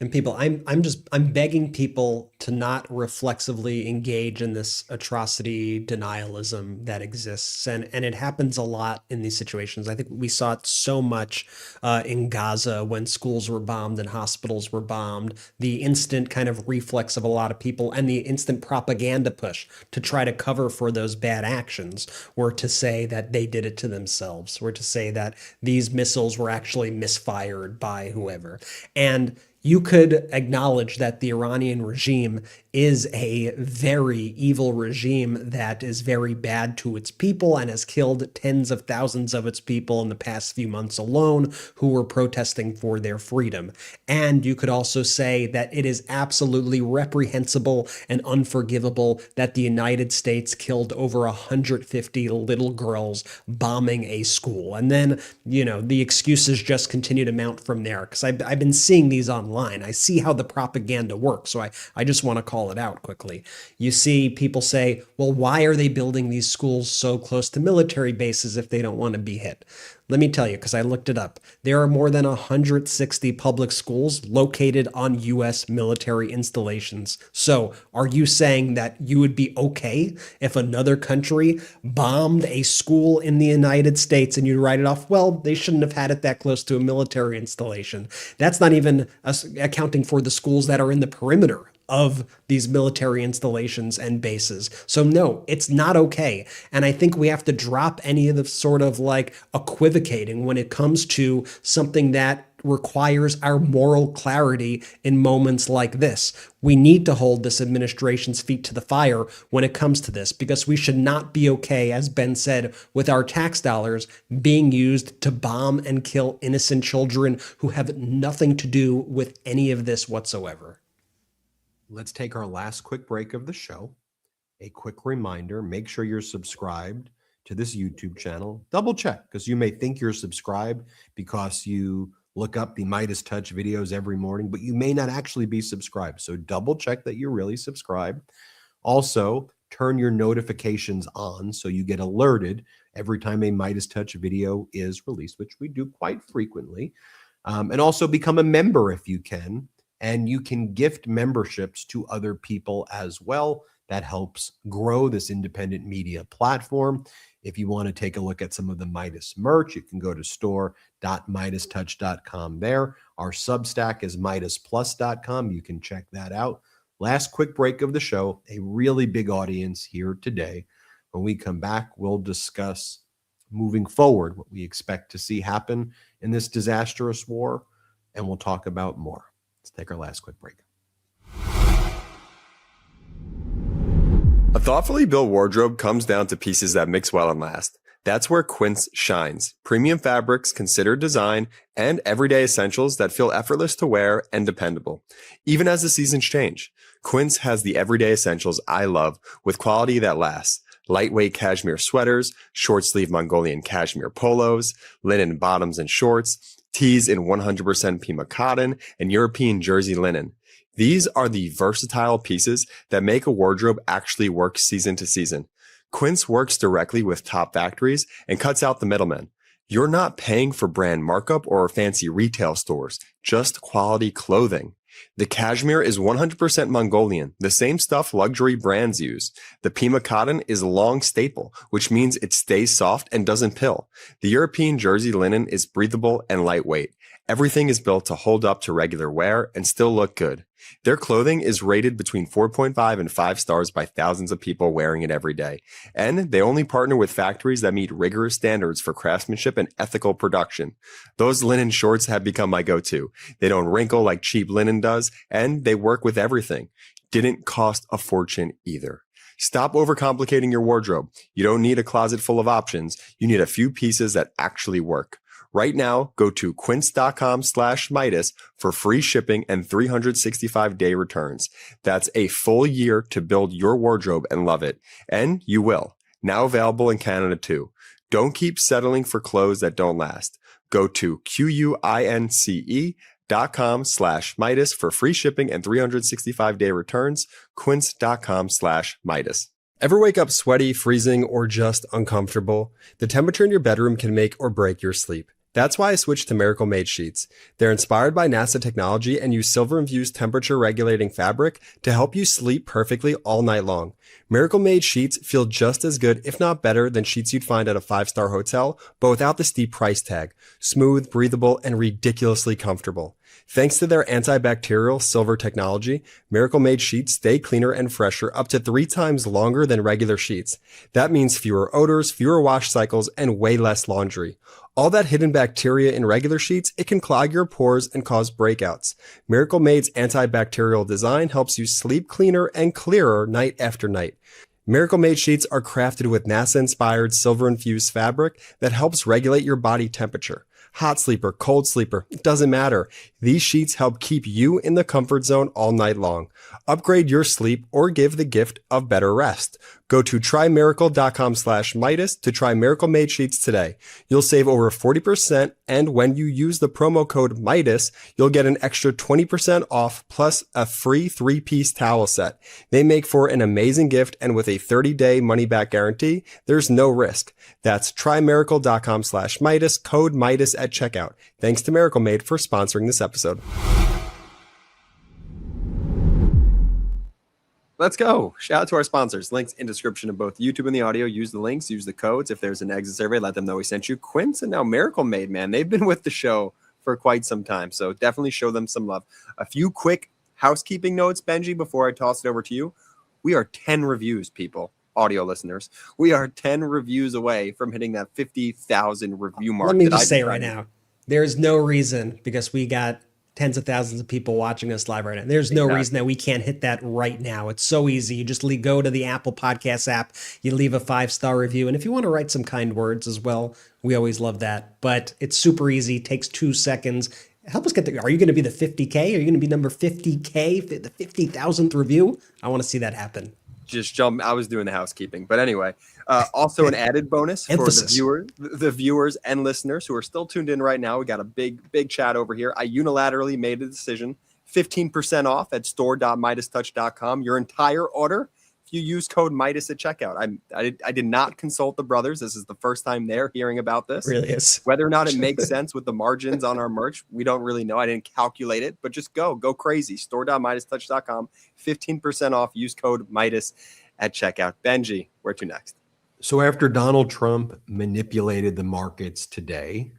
And people, I'm begging people to not reflexively engage in this atrocity denialism that exists. And it happens a lot in these situations. I think we saw it so much in Gaza when schools were bombed and hospitals were bombed, the instant kind of reflex of a lot of people and the instant propaganda push to try to cover for those bad actions were to say that they did it to themselves, were to say that these missiles were actually misfired by whoever. And you could acknowledge that the Iranian regime is a very evil regime that is very bad to its people and has killed tens of thousands of its people in the past few months alone who were protesting for their freedom. And you could also say that it is absolutely reprehensible and unforgivable that the United States killed over 150 little girls bombing a school. And then, the excuses just continue to mount from there, because I've been seeing these online. I see how the propaganda works, so I just want to call it out quickly. You see people say, well, why are they building these schools so close to military bases if they don't want to be hit? Let me tell you, because I looked it up. There are more than 160 public schools located on U.S. military installations. So are you saying that you would be okay if another country bombed a school in the United States and you'd write it off? Well, they shouldn't have had it that close to a military installation. That's not even accounting for the schools that are in the perimeter of these military installations and bases. So no, it's not okay. And I think we have to drop any of the sort of like equivocating when it comes to something that requires our moral clarity in moments like this. We need to hold this administration's feet to the fire when it comes to this, because we should not be okay, as Ben said, with our tax dollars being used to bomb and kill innocent children who have nothing to do with any of this whatsoever. Let's take our last quick break of the show. A quick reminder, make sure you're subscribed to this YouTube channel. Double check, because you may think you're subscribed because you look up the MeidasTouch videos every morning, but you may not actually be subscribed. So double check that you're really subscribed. Also, turn your notifications on so you get alerted every time a MeidasTouch video is released, which we do quite frequently. And also become a member if you can. And you can gift memberships to other people as well. That helps grow this independent media platform. If you want to take a look at some of the Meidas merch, you can go to store.meidastouch.com there. Our Substack is meidasplus.com. You can check that out. Last quick break of the show, a really big audience here today. When we come back, we'll discuss moving forward what we expect to see happen in this disastrous war, and we'll talk about more. Let's take our last quick break. A thoughtfully built wardrobe comes down to pieces that mix well and last. That's where Quince shines. Premium fabrics, considered design, and everyday essentials that feel effortless to wear and dependable. Even as the seasons change, Quince has the everyday essentials I love with quality that lasts. Lightweight cashmere sweaters, short sleeve Mongolian cashmere polos, linen bottoms and shorts, tees in 100% Pima cotton, and European jersey linen. These are the versatile pieces that make a wardrobe actually work season to season. Quince works directly with top factories and cuts out the middlemen. You're not paying for brand markup or fancy retail stores, just quality clothing. The cashmere is 100% Mongolian, the same stuff luxury brands use. The Pima cotton is a long staple, which means it stays soft and doesn't pill. The European jersey linen is breathable and lightweight. Everything is built to hold up to regular wear and still look good. Their clothing is rated between 4.5 and 5 stars by thousands of people wearing it every day. And they only partner with factories that meet rigorous standards for craftsmanship and ethical production. Those linen shorts have become my go-to. They don't wrinkle like cheap linen does, and they work with everything. Didn't cost a fortune either. Stop overcomplicating your wardrobe. You don't need a closet full of options. You need a few pieces that actually work. Right now, go to quince.com/Meidas for free shipping and 365-day returns. That's a full year to build your wardrobe and love it. And you will. Now available in Canada too. Don't keep settling for clothes that don't last. Go to quince.com/Meidas for free shipping and 365-day returns. Quince.com/Meidas. Ever wake up sweaty, freezing, or just uncomfortable? The temperature in your bedroom can make or break your sleep. That's why I switched to Miracle Made Sheets. They're inspired by NASA technology and use silver-infused temperature-regulating fabric to help you sleep perfectly all night long. Miracle Made Sheets feel just as good, if not better, than sheets you'd find at a 5-star hotel, but without the steep price tag. Smooth, breathable, and ridiculously comfortable. Thanks to their antibacterial silver technology, Miracle Made Sheets stay cleaner and fresher up to 3 times longer than regular sheets. That means fewer odors, fewer wash cycles, and way less laundry. All that hidden bacteria in regular sheets, it can clog your pores and cause breakouts. Miracle Made's antibacterial design helps you sleep cleaner and clearer night after night. Miracle Made Sheets are crafted with NASA-inspired silver-infused fabric that helps regulate your body temperature. Hot sleeper, cold sleeper, it doesn't matter. These sheets help keep you in the comfort zone all night long. Upgrade your sleep or give the gift of better rest. Go to trymiracle.com/Meidas to try Miracle Made Sheets today. You'll save over 40%, and when you use the promo code Meidas, you'll get an extra 20% off plus a free 3-piece towel set. They make for an amazing gift, and with a 30-day money-back guarantee, there's no risk. That's trymiracle.com/Meidas, code Meidas at checkout. Thanks to Miracle Made for sponsoring this episode. Let's go. Shout out to our sponsors. Links in description of both YouTube and the audio. Use the links, use the codes. If there's an exit survey, let them know we sent you. Quince and now Miracle Made, man. They've been with the show for quite some time, so definitely show them some love. A few quick housekeeping notes, Benji, before I toss it over to you. We are 10 reviews, people, audio listeners. We are 10 reviews away from hitting that 50,000 review mark. Let me just say right now, there's no reason, because we got tens of thousands of people watching us live right now. There's no reason that we can't hit that right now. It's so easy. You just go to the Apple Podcast app, you leave a 5-star review. And if you want to write some kind words as well, we always love that. But it's super easy. It takes 2 seconds. Help us get are you going to be the 50K? Are you going to be number 50K, the 50,000th review? I want to see that happen. Just jump. I was doing the housekeeping, but anyway, also an added bonus for the viewers and listeners who are still tuned in right now. We got a big chat over here. I unilaterally made a decision, 15% off at store.MeidasTouch.com. Your entire order, if you use code Meidas at checkout. I did not consult the brothers. This is the first time they're hearing about this. It really is. Whether or not it makes sense with the margins on our merch, we don't really know. I didn't calculate it, but just go crazy. Store.MeidasTouch.com, 15% off. Use code Meidas at checkout. Benji, where to next? So after Donald Trump manipulated the markets today,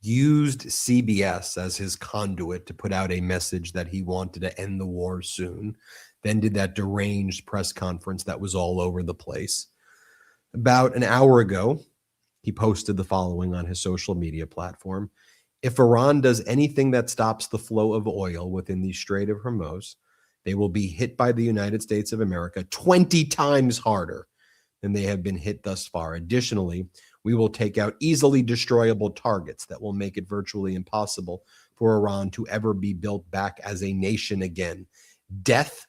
used CBS as his conduit to put out a message that he wanted to end the war soon, then did that deranged press conference that was all over the place. About an hour ago, he posted the following on his social media platform. If Iran does anything that stops the flow of oil within the Strait of Hormuz, they will be hit by the United States of America 20 times harder than they have been hit thus far. Additionally, we will take out easily destroyable targets that will make it virtually impossible for Iran to ever be built back as a nation again. Death,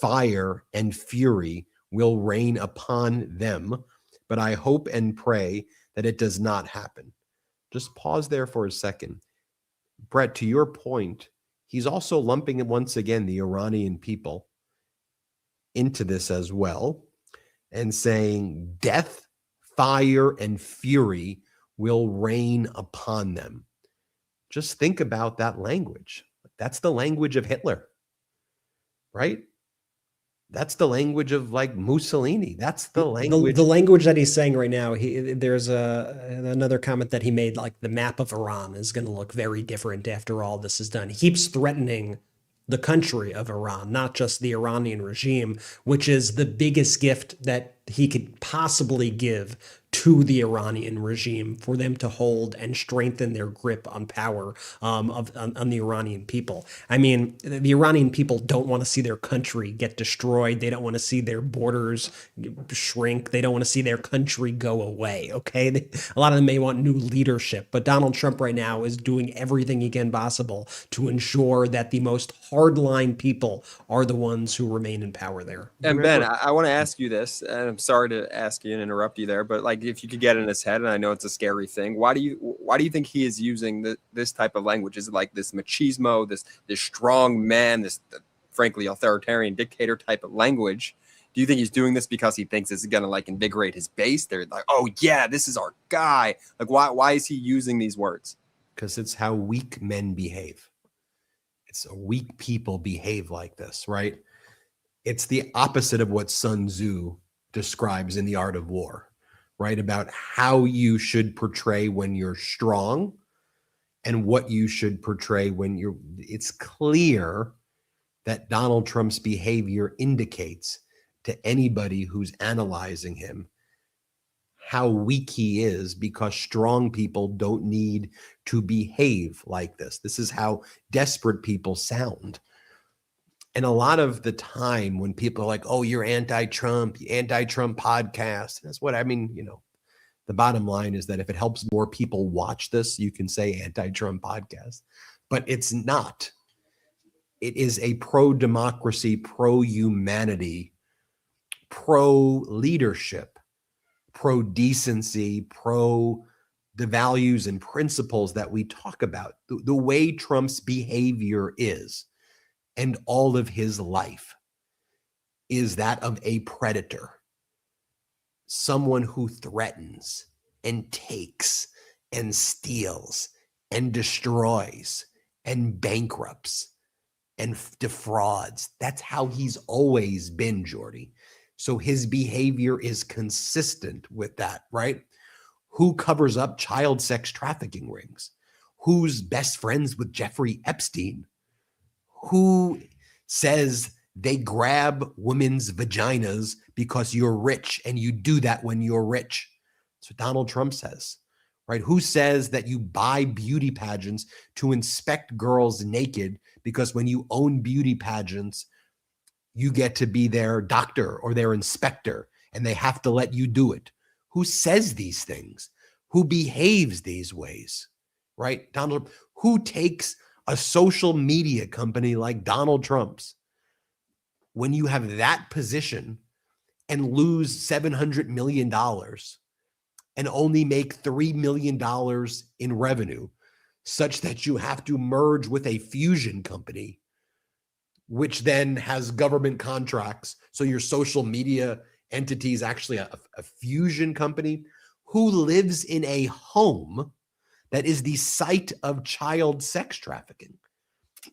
fire, and fury will rain upon them, but I hope and pray that it does not happen. Just pause there for a second. Brett, to your point, he's also lumping once again the Iranian people into this as well and saying death, fire, and fury will rain upon them. Just think about that language. That's the language of Hitler, right? That's the language of like Mussolini. That's the language. The language that he's saying right now. There's another comment that he made, like the map of Iran is going to look very different after all this is done. He keeps threatening the country of Iran, not just the Iranian regime, which is the biggest gift that he could possibly give to the Iranian regime for them to hold and strengthen their grip on power on the Iranian people. I mean, the Iranian people don't want to see their country get destroyed. They don't want to see their borders shrink. They don't want to see their country go away, okay? A lot of them may want new leadership, but Donald Trump right now is doing everything he can possible to ensure that the most hardline people are the ones who remain in power there. And Ben, I want to ask you this, and I'm sorry to ask you and interrupt you there, but like if you could get in his head, and I know it's a scary thing, why do you think he is using this type of language? Is it like this machismo, this strong man, this frankly authoritarian dictator type of language? Do you think he's doing this because he thinks this is going to like invigorate his base? They're like, oh yeah, this is our guy. Like why is he using these words? Because it's how weak men behave. It's a weak people behave like this, right? It's the opposite of what Sun Tzu describes in The Art of War, right? About how you should portray when you're strong and what you should portray when it's clear that Donald Trump's behavior indicates to anybody who's analyzing him how weak he is, because strong people don't need to behave like this. This is how desperate people sound. And a lot of the time when people are like, oh, you're anti-Trump podcast. That's what I mean. You know, the bottom line is that if it helps more people watch this, you can say anti-Trump podcast, but it's not. It is a pro-democracy, pro-humanity pro-leadership, pro-decency, pro the values and principles that we talk about. The way Trump's behavior is, and all of his life, is that of a predator, someone who threatens and takes and steals and destroys and bankrupts and defrauds. That's how he's always been, Jordy. So his behavior is consistent with that, right? Who covers up child sex trafficking rings? Who's best friends with Jeffrey Epstein? Who says they grab women's vaginas because you're rich and you do that when you're rich? That's what Donald Trump says, right? Who says that you buy beauty pageants to inspect girls naked because when you own beauty pageants, you get to be their doctor or their inspector and they have to let you do it? Who says these things? Who behaves these ways, right? Donald Trump. Who takes a social media company like Donald Trump's, when you have that position and lose $700 million and only make $3 million in revenue, such that you have to merge with a fusion company, which then has government contracts. So your social media entity is actually a fusion company. Who lives in a home that is the site of child sex trafficking?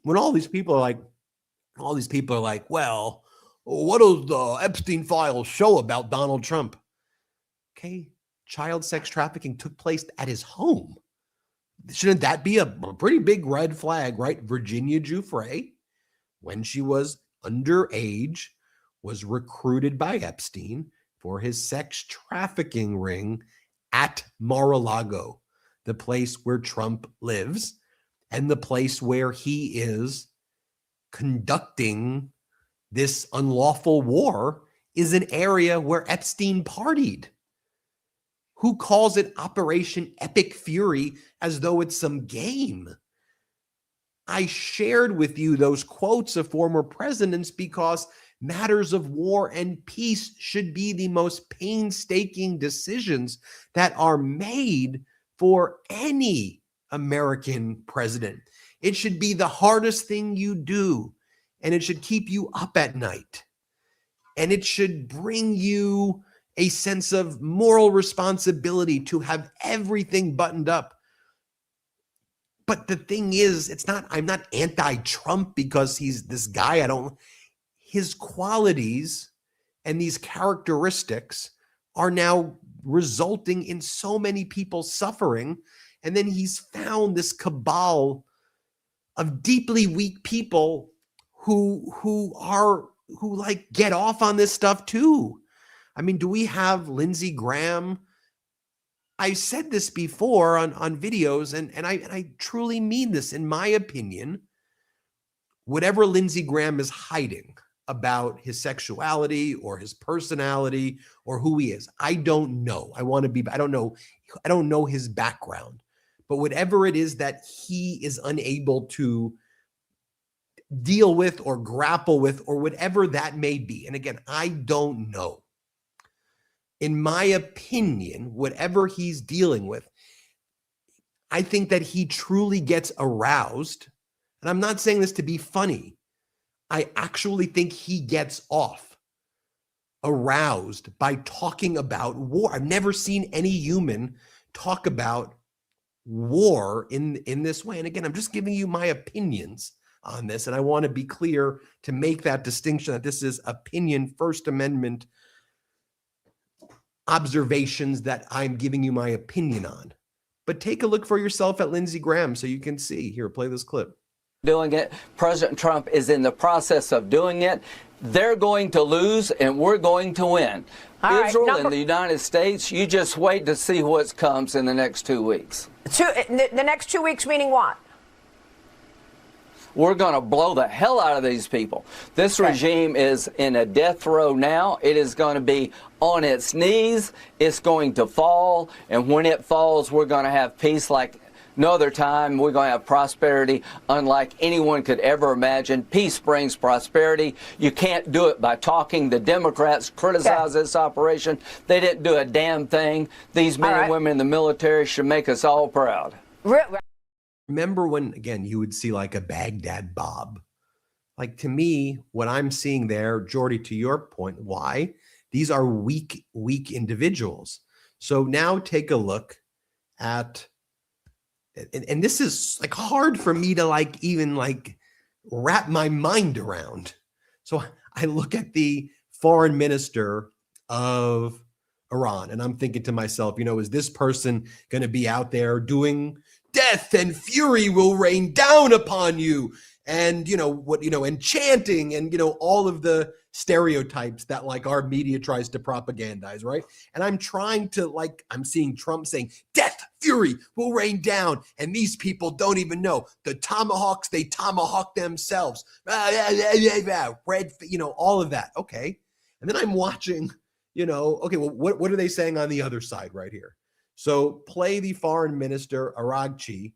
When all these people are like, well, what does the Epstein files show about Donald Trump? Okay, child sex trafficking took place at his home. Shouldn't that be a pretty big red flag, right? Virginia Giuffre, when she was underage, was recruited by Epstein for his sex trafficking ring at Mar-a-Lago, the place where Trump lives and the place where he is conducting this unlawful war is an area where Epstein partied. Who calls it Operation Epic Fury as though it's some game? I shared with you those quotes of former presidents because matters of war and peace should be the most painstaking decisions that are made for any American president. It should be the hardest thing you do, and it should keep you up at night, and it should bring you a sense of moral responsibility to have everything buttoned up. But the thing is, I'm not anti-Trump because he's this guy. His qualities and these characteristics are now resulting in so many people suffering. And then he's found this cabal of deeply weak people who get off on this stuff too. I mean, do we have Lindsey Graham? I said this before on videos, and I truly mean this. In my opinion, whatever Lindsey Graham is hiding about his sexuality or his personality or who he is, I don't know. I don't know his background. But whatever it is that he is unable to deal with or grapple with or whatever that may be, and again, I don't know. In my opinion, whatever he's dealing with, I think that he truly gets aroused. And I'm not saying this to be funny. I actually think he gets aroused by talking about war. I've never seen any human talk about war in this way. And again, I'm just giving you my opinions on this. And I want to be clear to make that distinction that this is opinion, First Amendment observations that I'm giving you my opinion on. But take a look for yourself at Lindsey Graham so you can see. Here, play this clip. Doing it. President Trump is in the process of doing it. They're going to lose and we're going to win. Israel and the United States, you just wait to see what comes in the next 2 weeks. The next 2 weeks meaning what? We're going to blow the hell out of these people. This regime is in a death row now. It is going to be on its knees. It's going to fall. And when it falls, we're going to have peace like No other time. We're going to have prosperity unlike anyone could ever imagine. Peace brings prosperity. You can't do it by talking. The Democrats criticize this operation. They didn't do a damn thing. These men and women in the military should make us all proud. Remember when, again, you would see like a Baghdad Bob? Like, to me, what I'm seeing there, Jordy, to your point, why? These are weak individuals. So now take a look at, and this is like hard for me to like even like wrap my mind around. So I look at the foreign minister of Iran and I'm thinking to myself, is this person going to be out there doing death and fury will rain down upon you? And, and chanting and, all of the stereotypes that like our media tries to propagandize, right? And I'm trying to I'm seeing Trump saying death, fury will rain down. And these people don't even know the tomahawks, they tomahawk themselves. Red, all of that. Okay. And then I'm watching, okay, well, what are they saying on the other side right here? So play the foreign minister, Aragchi,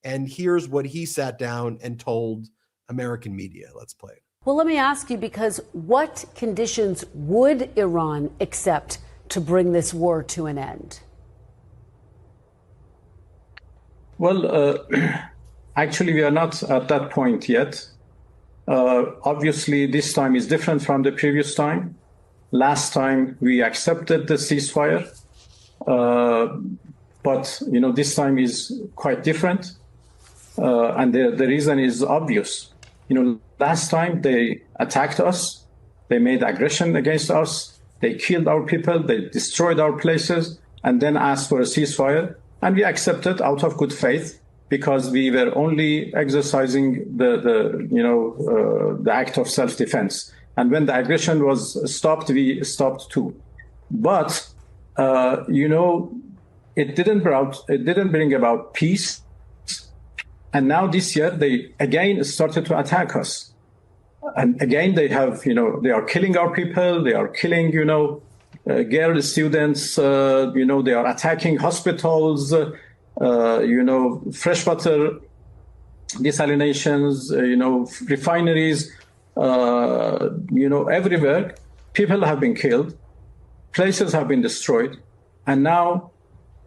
and here's what he sat down and told American media. Let's play it. Well, let me ask you, because what conditions would Iran accept to bring this war to an end? Well, actually, we are not at that point yet. Obviously, this time is different from the previous time. Last time, we accepted the ceasefire. But, this time is quite different. And the reason is obvious. Last time they attacked us, they made aggression against us, they killed our people, they destroyed our places, and then asked for a ceasefire. And we accepted out of good faith because we were only exercising the act of self-defense. And when the aggression was stopped, we stopped too. But it didn't bring about peace. And now this year, they again started to attack us. And again, they have, they are killing our people. They are killing, girl students. They are attacking hospitals, freshwater desalinations, refineries, everywhere. People have been killed. Places have been destroyed. And now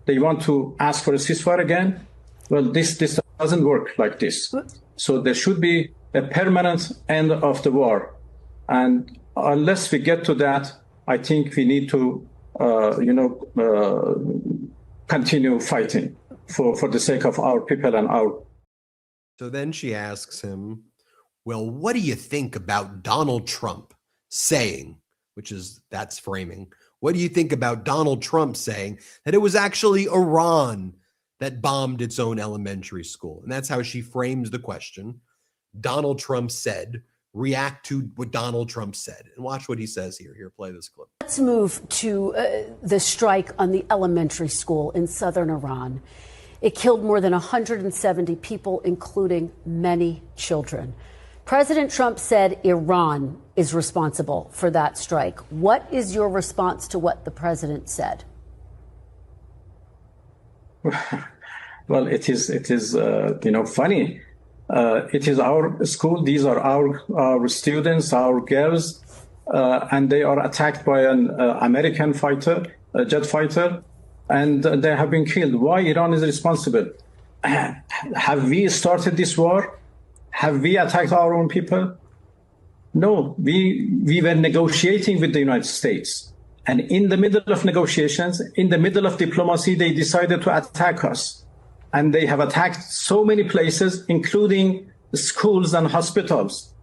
they want to ask for a ceasefire again. Well, this doesn't work like this. So there should be a permanent end of the war. And unless we get to that, I think we need to, continue fighting for the sake of our people and our. So then she asks him, well, what do you think about Donald Trump saying, that's framing. What do you think about Donald Trump saying that it was actually Iran that bombed its own elementary school? And that's how she frames the question. Donald Trump said, react to what Donald Trump said. And watch what he says here. Here, play this clip. Let's move to the strike on the elementary school in southern Iran. It killed more than 170 people, including many children. President Trump said Iran is responsible for that strike. What is your response to what the president said? Well, it is funny. It is our school. These are our students, our girls, and they are attacked by an American fighter, a jet fighter, and they have been killed. Why Iran is responsible? Have we started this war? Have we attacked our own people? No, we were negotiating with the United States. And in the middle of negotiations, in the middle of diplomacy, they decided to attack us. And they have attacked so many places, including schools and hospitals.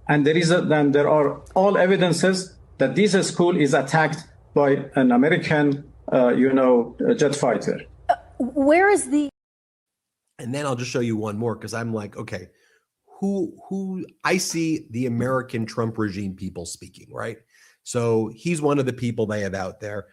And there are all evidences that this school is attacked by an American, jet fighter. Where is the... And then I'll just show you one more, because I'm like, okay, who I see the American Trump regime people speaking, right? So he's one of the people they have out there.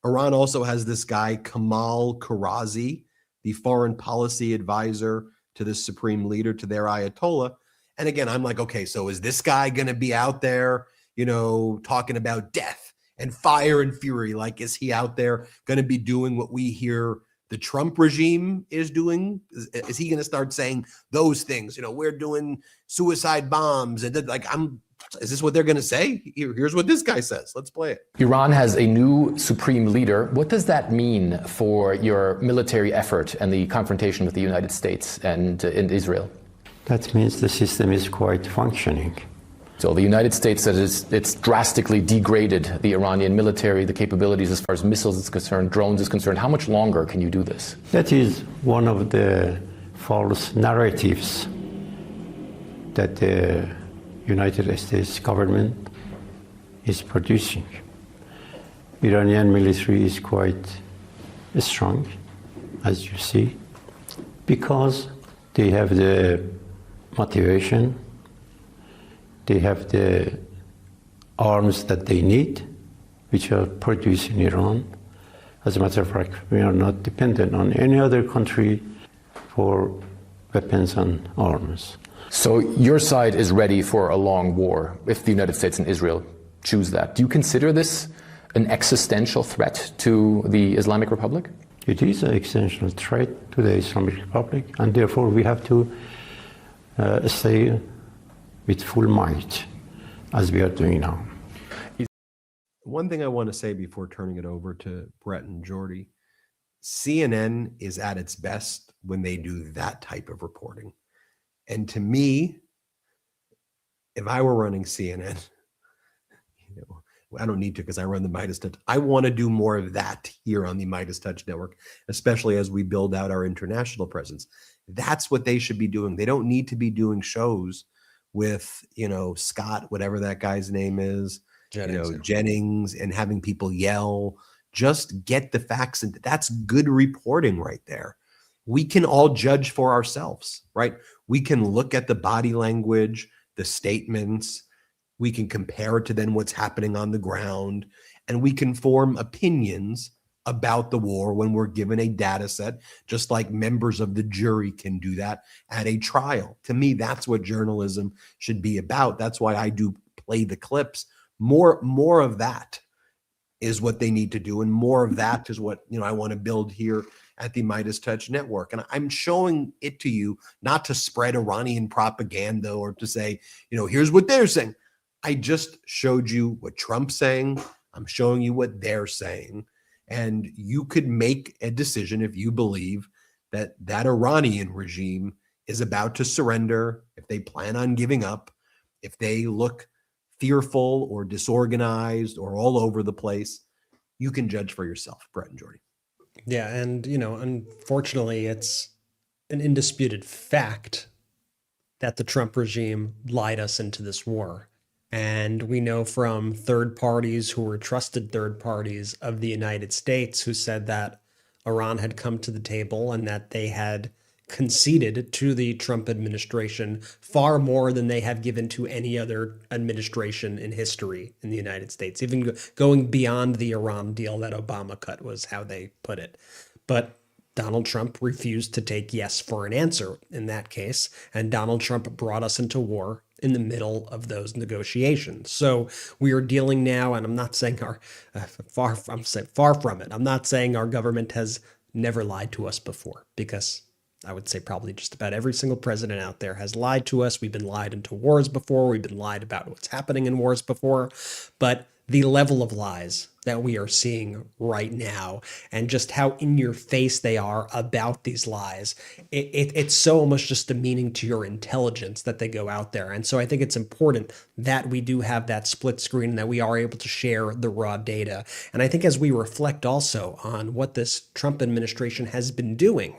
Iran also has this guy, Kamal Karazi, the foreign policy advisor to the supreme leader, to their Ayatollah. And again, I'm like, okay, so is this guy going to be out there, talking about death and fire and fury? Like, is he out there going to be doing what we hear the Trump regime is doing? Is he going to start saying those things? We're doing suicide bombs and is this what they're going to say? Here's what this guy says. Let's play it. Iran has a new supreme leader. What does that mean for your military effort and the confrontation with the United States and Israel? That means the system is quite functioning. So the United States says it's drastically degraded the Iranian military, the capabilities as far as missiles is concerned, drones is concerned. How much longer can you do this? That is one of the false narratives that the United States government is producing. Iranian military is quite strong, as you see, because they have the motivation, they have the arms that they need, which are produced in Iran. As a matter of fact, we are not dependent on any other country for weapons and arms. So your side is ready for a long war if the United States and Israel choose that. Do you consider this an existential threat to the Islamic Republic? It is an existential threat to the Islamic Republic, and therefore we have to stay with full might, as we are doing now. One thing I want to say before turning it over to Brett and Jordy, CNN is at its best when they do that type of reporting. And to me, if I were running CNN, I don't need to because I run the MeidasTouch. I want to do more of that here on the MeidasTouch network, especially as we build out our international presence. That's what they should be doing. They don't need to be doing shows with, Scott, whatever that guy's name is, Jennings, and having people yell. Just get the facts, and that's good reporting right there. We can all judge for ourselves, right? We can look at the body language, the statements, we can compare it to then what's happening on the ground, and we can form opinions about the war when we're given a data set, just like members of the jury can do that at a trial. To me, that's what journalism should be about. That's why I do play the clips. More of that is what they need to do, and more of that is what I want to build here at the MeidasTouch network. And I'm showing it to you not to spread Iranian propaganda or to say, here's what they're saying. I just showed you what Trump's saying. I'm showing you what they're saying. And you could make a decision if you believe that that Iranian regime is about to surrender, if they plan on giving up, if they look fearful or disorganized or all over the place. You can judge for yourself, Brett and Jordy. Yeah, and unfortunately, it's an indisputed fact that the Trump regime lied us into this war. And we know from third parties who were trusted third parties of the United States who said that Iran had come to the table and that they had conceded to the Trump administration far more than they have given to any other administration in history in the United States, even going beyond the Iran deal that Obama cut was how they put it. But Donald Trump refused to take yes for an answer in that case, and Donald Trump brought us into war in the middle of those negotiations. So we are dealing now, and I'm not saying far from it. I'm not saying our government has never lied to us before, because I would say probably just about every single president out there has lied to us. We've been lied into wars before. We've been lied about what's happening in wars before. But the level of lies that we are seeing right now and just how in your face they are about these lies, it's so almost just demeaning to your intelligence that they go out there. And so I think it's important that we do have that split screen and that we are able to share the raw data. And I think as we reflect also on what this Trump administration has been doing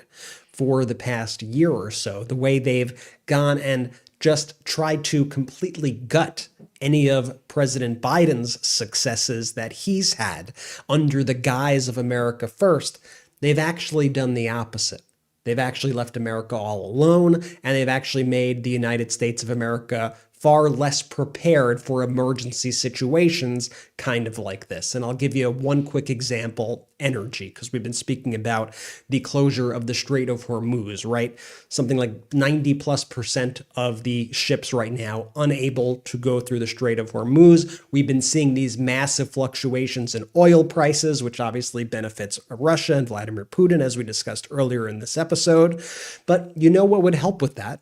for the past year or so, the way they've gone and just tried to completely gut any of President Biden's successes that he's had under the guise of America First, they've actually done the opposite. They've actually left America all alone, and they've actually made the United States of America far less prepared for emergency situations kind of like this. And I'll give you one quick example, energy, because we've been speaking about the closure of the Strait of Hormuz, right? Something like 90+% of the ships right now unable to go through the Strait of Hormuz. We've been seeing these massive fluctuations in oil prices, which obviously benefits Russia and Vladimir Putin, as we discussed earlier in this episode. But you know what would help with that?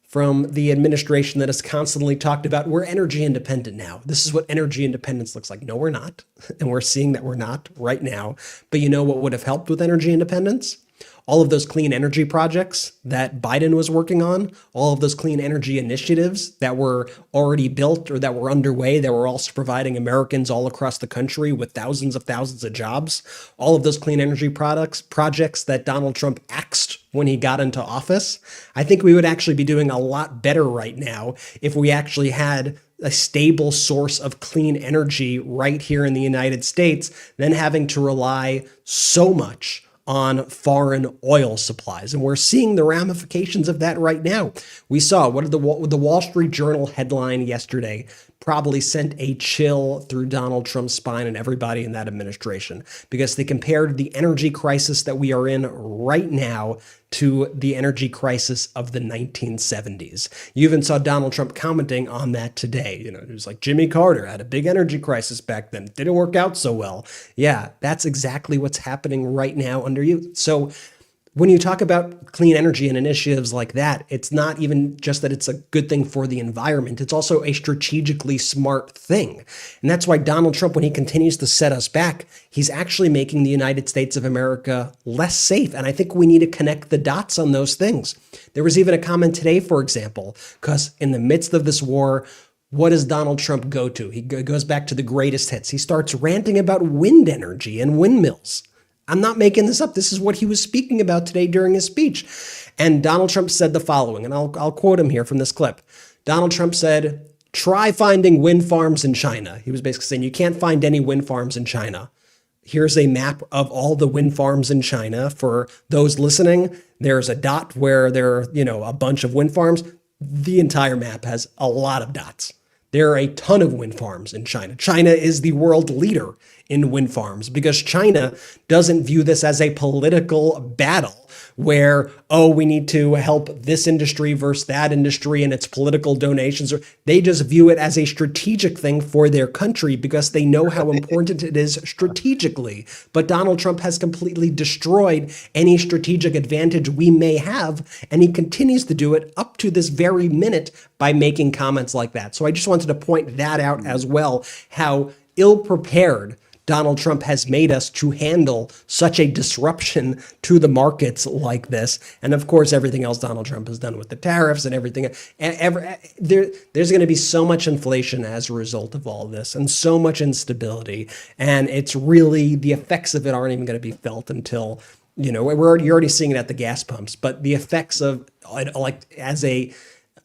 From the administration that has constantly talked about, we're energy independent now. This is what energy independence looks like. No, we're not. And we're seeing that we're not right now. But you know what would have helped with energy independence? All of those clean energy projects that Biden was working on, all of those clean energy initiatives that were already built or that were underway, that were also providing Americans all across the country with thousands of jobs, all of those clean energy projects that Donald Trump axed when he got into office. I think we would actually be doing a lot better right now if we actually had a stable source of clean energy right here in the United States than having to rely so much on foreign oil supplies. And we're seeing the ramifications of that right now. We saw what did the Wall Street Journal headline yesterday probably sent a chill through Donald Trump's spine and everybody in that administration, because they compared the energy crisis that we are in right now to the energy crisis of the 1970s. You even saw Donald Trump commenting on that today. You know, it was like Jimmy Carter had a big energy crisis back then. It didn't work out so well. Yeah, that's exactly what's happening right now under you. So when you talk about clean energy and initiatives like that, it's not even just that it's a good thing for the environment. It's also a strategically smart thing. And that's why Donald Trump, when he continues to set us back, he's actually making the United States of America less safe. And I think we need to connect the dots on those things. There was even a comment today, for example, because in the midst of this war, what does Donald Trump go to? He goes back to the greatest hits. He starts ranting about wind energy and windmills. I'm not making this up. This is what he was speaking about today during his speech. And Donald Trump said the following, and I'll quote him here from this clip. Donald Trump said, "Try finding wind farms in China." He was basically saying you can't find any wind farms in China. Here's a map of all the wind farms in China. For those listening, there's a dot where there are, a bunch of wind farms. The entire map has a lot of dots. There are a ton of wind farms in China. China is the world leader in wind farms because China doesn't view this as a political battle where, we need to help this industry versus that industry and its political donations. They just view it as a strategic thing for their country because they know how important it is strategically. But Donald Trump has completely destroyed any strategic advantage we may have, and he continues to do it up to this very minute by making comments like that. So I just wanted to point that out as well, how ill-prepared Donald Trump has made us to handle such a disruption to the markets like this. And of course, everything else Donald Trump has done with the tariffs and everything. There's going to be so much inflation as a result of all this and so much instability. And it's really, the effects of it aren't even going to be felt until, you're already seeing it at the gas pumps. But the effects of,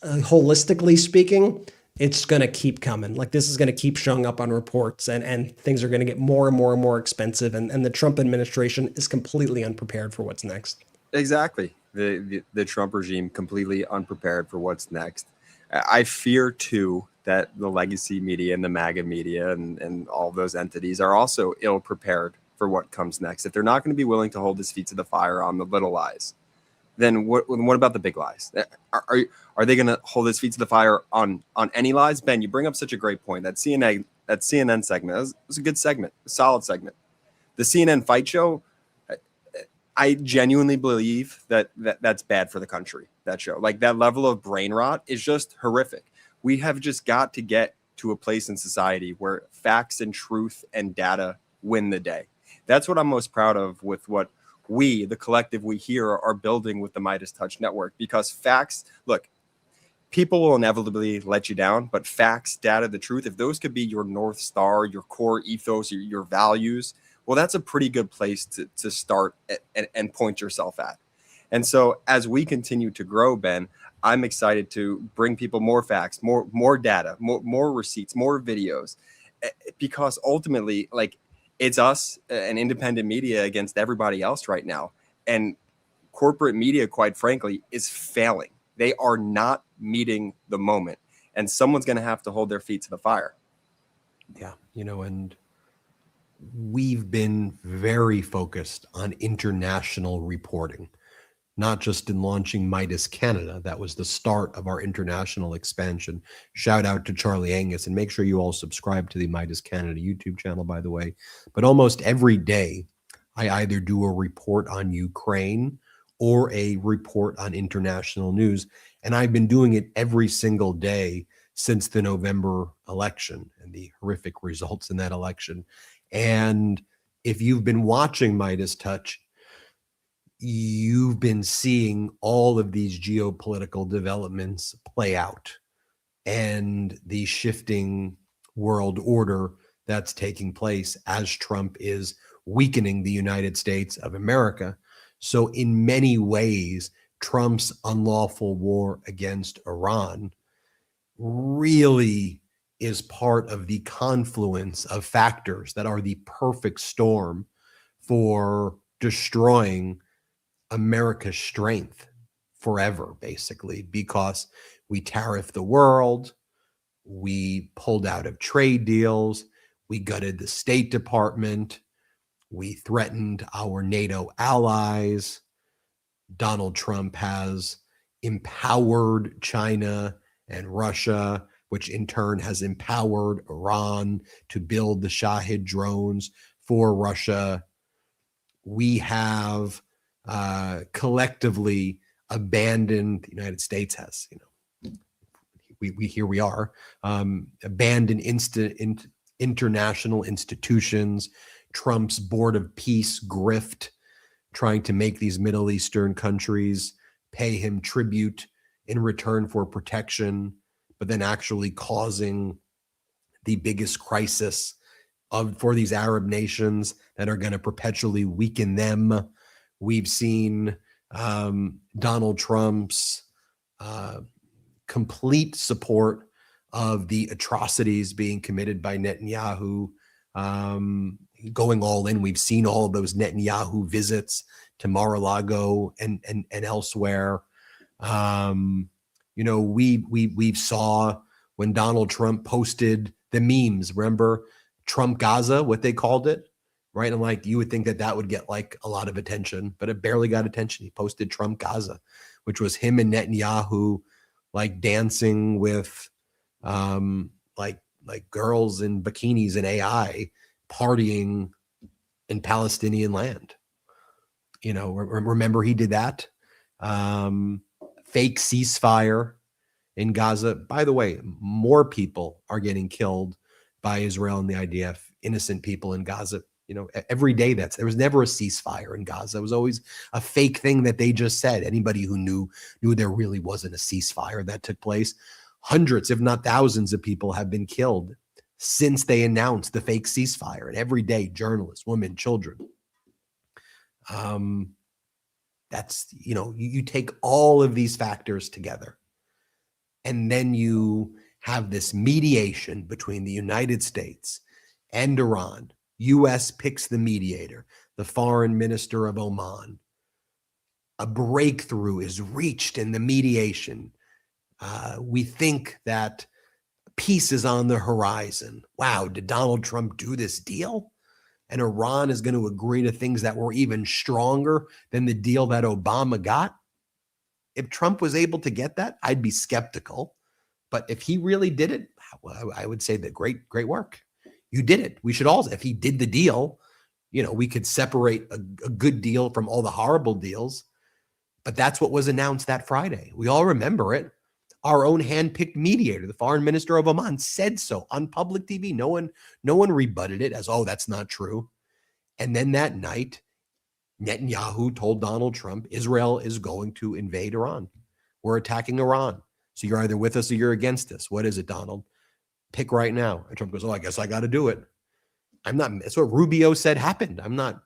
holistically speaking, it's going to keep coming. Like, this is going to keep showing up on reports and things are going to get more and more and more expensive. And the Trump administration is completely unprepared for what's next. Exactly. The Trump regime completely unprepared for what's next. I fear, too, that the legacy media and the MAGA media and all those entities are also ill prepared for what comes next. If they're not going to be willing to hold his feet to the fire on the little lies, then what about the big lies? Are they going to hold his feet to the fire on any lies? Ben, you bring up such a great point. That CNN segment was a good segment, a solid segment. The CNN fight show, I genuinely believe that's bad for the country. That show, like, that level of brain rot is just horrific. We have just got to get to a place in society where facts and truth and data win the day. That's what I'm most proud of with what we, the collective we here, are building with the MeidasTouch Network, because facts, look, people will inevitably let you down, but facts, data, the truth, if those could be your North Star, your core ethos, your values, well, that's a pretty good place to start and point yourself at. And so as we continue to grow, Ben, I'm excited to bring people more facts, more data, more receipts, more videos, because ultimately, like, it's us and independent media against everybody else right now. And corporate media, quite frankly, is failing. They are not meeting the moment. and someone's going to have to hold their feet to the fire. Yeah, and we've been very focused on international reporting, not just in launching Meidas Canada. That was the start of our international expansion. Shout out to Charlie Angus, and make sure you all subscribe to the Meidas Canada YouTube channel, by the way. But almost every day, I either do a report on Ukraine or a report on international news. And I've been doing it every single day since the November election and the horrific results in that election. And if you've been watching MeidasTouch, you've been seeing all of these geopolitical developments play out and the shifting world order that's taking place as Trump is weakening the United States of America. So in many ways, Trump's unlawful war against Iran really is part of the confluence of factors that are the perfect storm for destroying America's strength forever, basically, because we tariffed the world, we pulled out of trade deals, we gutted the State Department, we threatened our NATO allies. Donald Trump has empowered China and Russia, which in turn has empowered Iran to build the Shahid drones for Russia. We have collectively abandoned, the United States has, here we are, abandoned international institutions, Trump's Board of Peace grift, trying to make these Middle Eastern countries pay him tribute in return for protection, but then actually causing the biggest crisis for these Arab nations that are going to perpetually weaken them. We've seen Donald Trump's complete support of the atrocities being committed by Netanyahu, going all in. We've seen all of those Netanyahu visits to Mar-a-Lago and elsewhere. We saw when Donald Trump posted the memes, remember Trump Gaza, what they called it, right? And you would think that would get a lot of attention, but it barely got attention. He posted Trump Gaza, which was him and Netanyahu dancing with girls in bikinis and AI partying in Palestinian land. Remember he did that. Fake ceasefire in Gaza. By the way, more people are getting killed by Israel and the IDF, innocent people in Gaza. Every day there was never a ceasefire in Gaza. It was always a fake thing that they just said. Anybody who knew there really wasn't a ceasefire that took place. Hundreds, if not thousands of people have been killed since they announced the fake ceasefire. And every day, journalists, women, children. That's, you take all of these factors together, and then you have this mediation between the United States and Iran. U.S. picks the mediator, the foreign minister of Oman. A breakthrough is reached in the mediation. We think that peace is on the horizon. Wow, did Donald Trump do this deal? And Iran is going to agree to things that were even stronger than the deal that Obama got? If Trump was able to get that, I'd be skeptical. But if he really did it, well, I would say that great work. You did it. We should also, if he did the deal, we could separate a good deal from all the horrible deals. But that's what was announced that Friday. We all remember it. Our own hand-picked mediator, the foreign minister of Oman, said so on public TV. No one rebutted it as, oh, that's not true. And then that night, Netanyahu told Donald Trump, Israel is going to invade Iran. We're attacking Iran. So you're either with us or you're against us. What is it, Donald? Pick right now. And Trump goes, oh, I guess I got to do it. That's what Rubio said happened. I'm not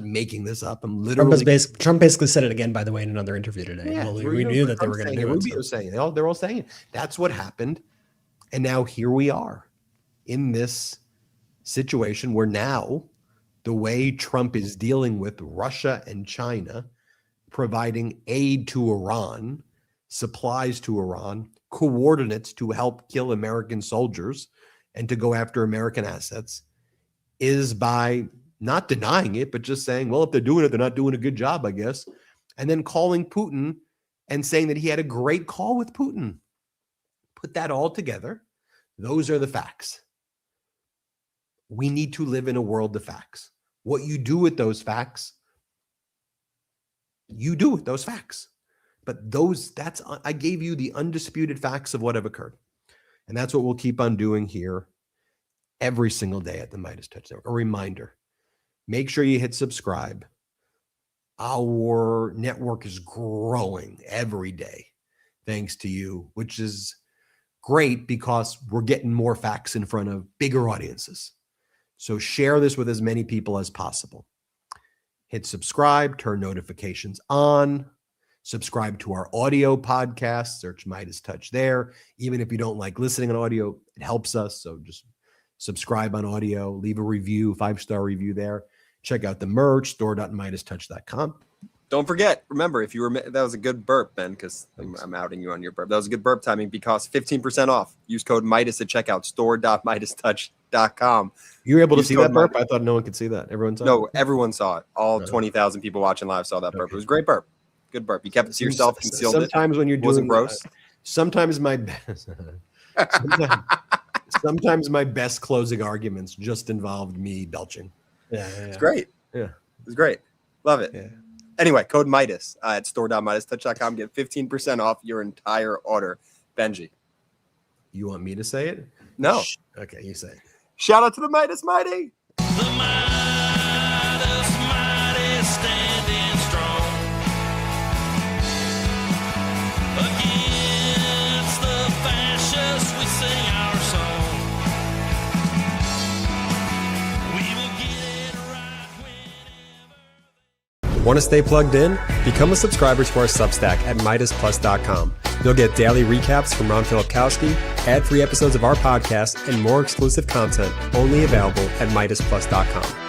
making this up. I'm literally. Trump basically said it again, by the way, in another interview today. Yeah, we knew that they were going to do it. Rubio's saying it. They're all saying it. That's what happened. And now here we are in this situation where now the way Trump is dealing with Russia and China, providing aid to Iran, supplies to Iran, coordinates to help kill American soldiers and to go after American assets is by not denying it, but just saying, well, if they're doing it, they're not doing a good job, I guess. And then calling Putin and saying that he had a great call with Putin. Put that all together. Those are the facts. We need to live in a world of facts. What you do with those facts, you do with those facts. But I gave you the undisputed facts of what have occurred. And that's what we'll keep on doing here every single day at the MeidasTouch Network. A reminder, make sure you hit subscribe. Our network is growing every day, thanks to you, which is great because we're getting more facts in front of bigger audiences. So share this with as many people as possible. Hit subscribe, turn notifications on, subscribe to our audio podcast, search MeidasTouch there. Even if you don't like listening on audio, it helps us. So just subscribe on audio, leave a review, 5-star review there. Check out the merch, store.MeidasTouch.com. Don't forget, remember, if you were, that was a good burp, Ben, because I'm outing you on your burp. That was a good burp timing because 15% off. Use code Meidas at checkout, store.MeidasTouch.com. You were able to see that burp? I thought no one could see that. Everyone saw it? No, everyone saw it. All 20,000 people watching live saw that burp. It was a great burp. Good burp. You kept it to yourself, concealed sometimes it. When you're doing, wasn't gross. Sometimes my best closing arguments just involved me belching. Yeah. It's great. Yeah. It's great. Love it. Yeah. Anyway, code Meidas at store.MeidasTouch.com. Get 15% off your entire order. Benji. You want me to say it? No. Okay, you say it. Shout out to the Meidas Mighty. The Meidas Mighty standing strong against the fascists. We sing our song. We will get it right whenever. Want to stay plugged in? Become a subscriber to our Substack at MeidasPlus.com. You'll get daily recaps from Ron Filipkowski, ad-free episodes of our podcast, and more exclusive content only available at MeidasPlus.com.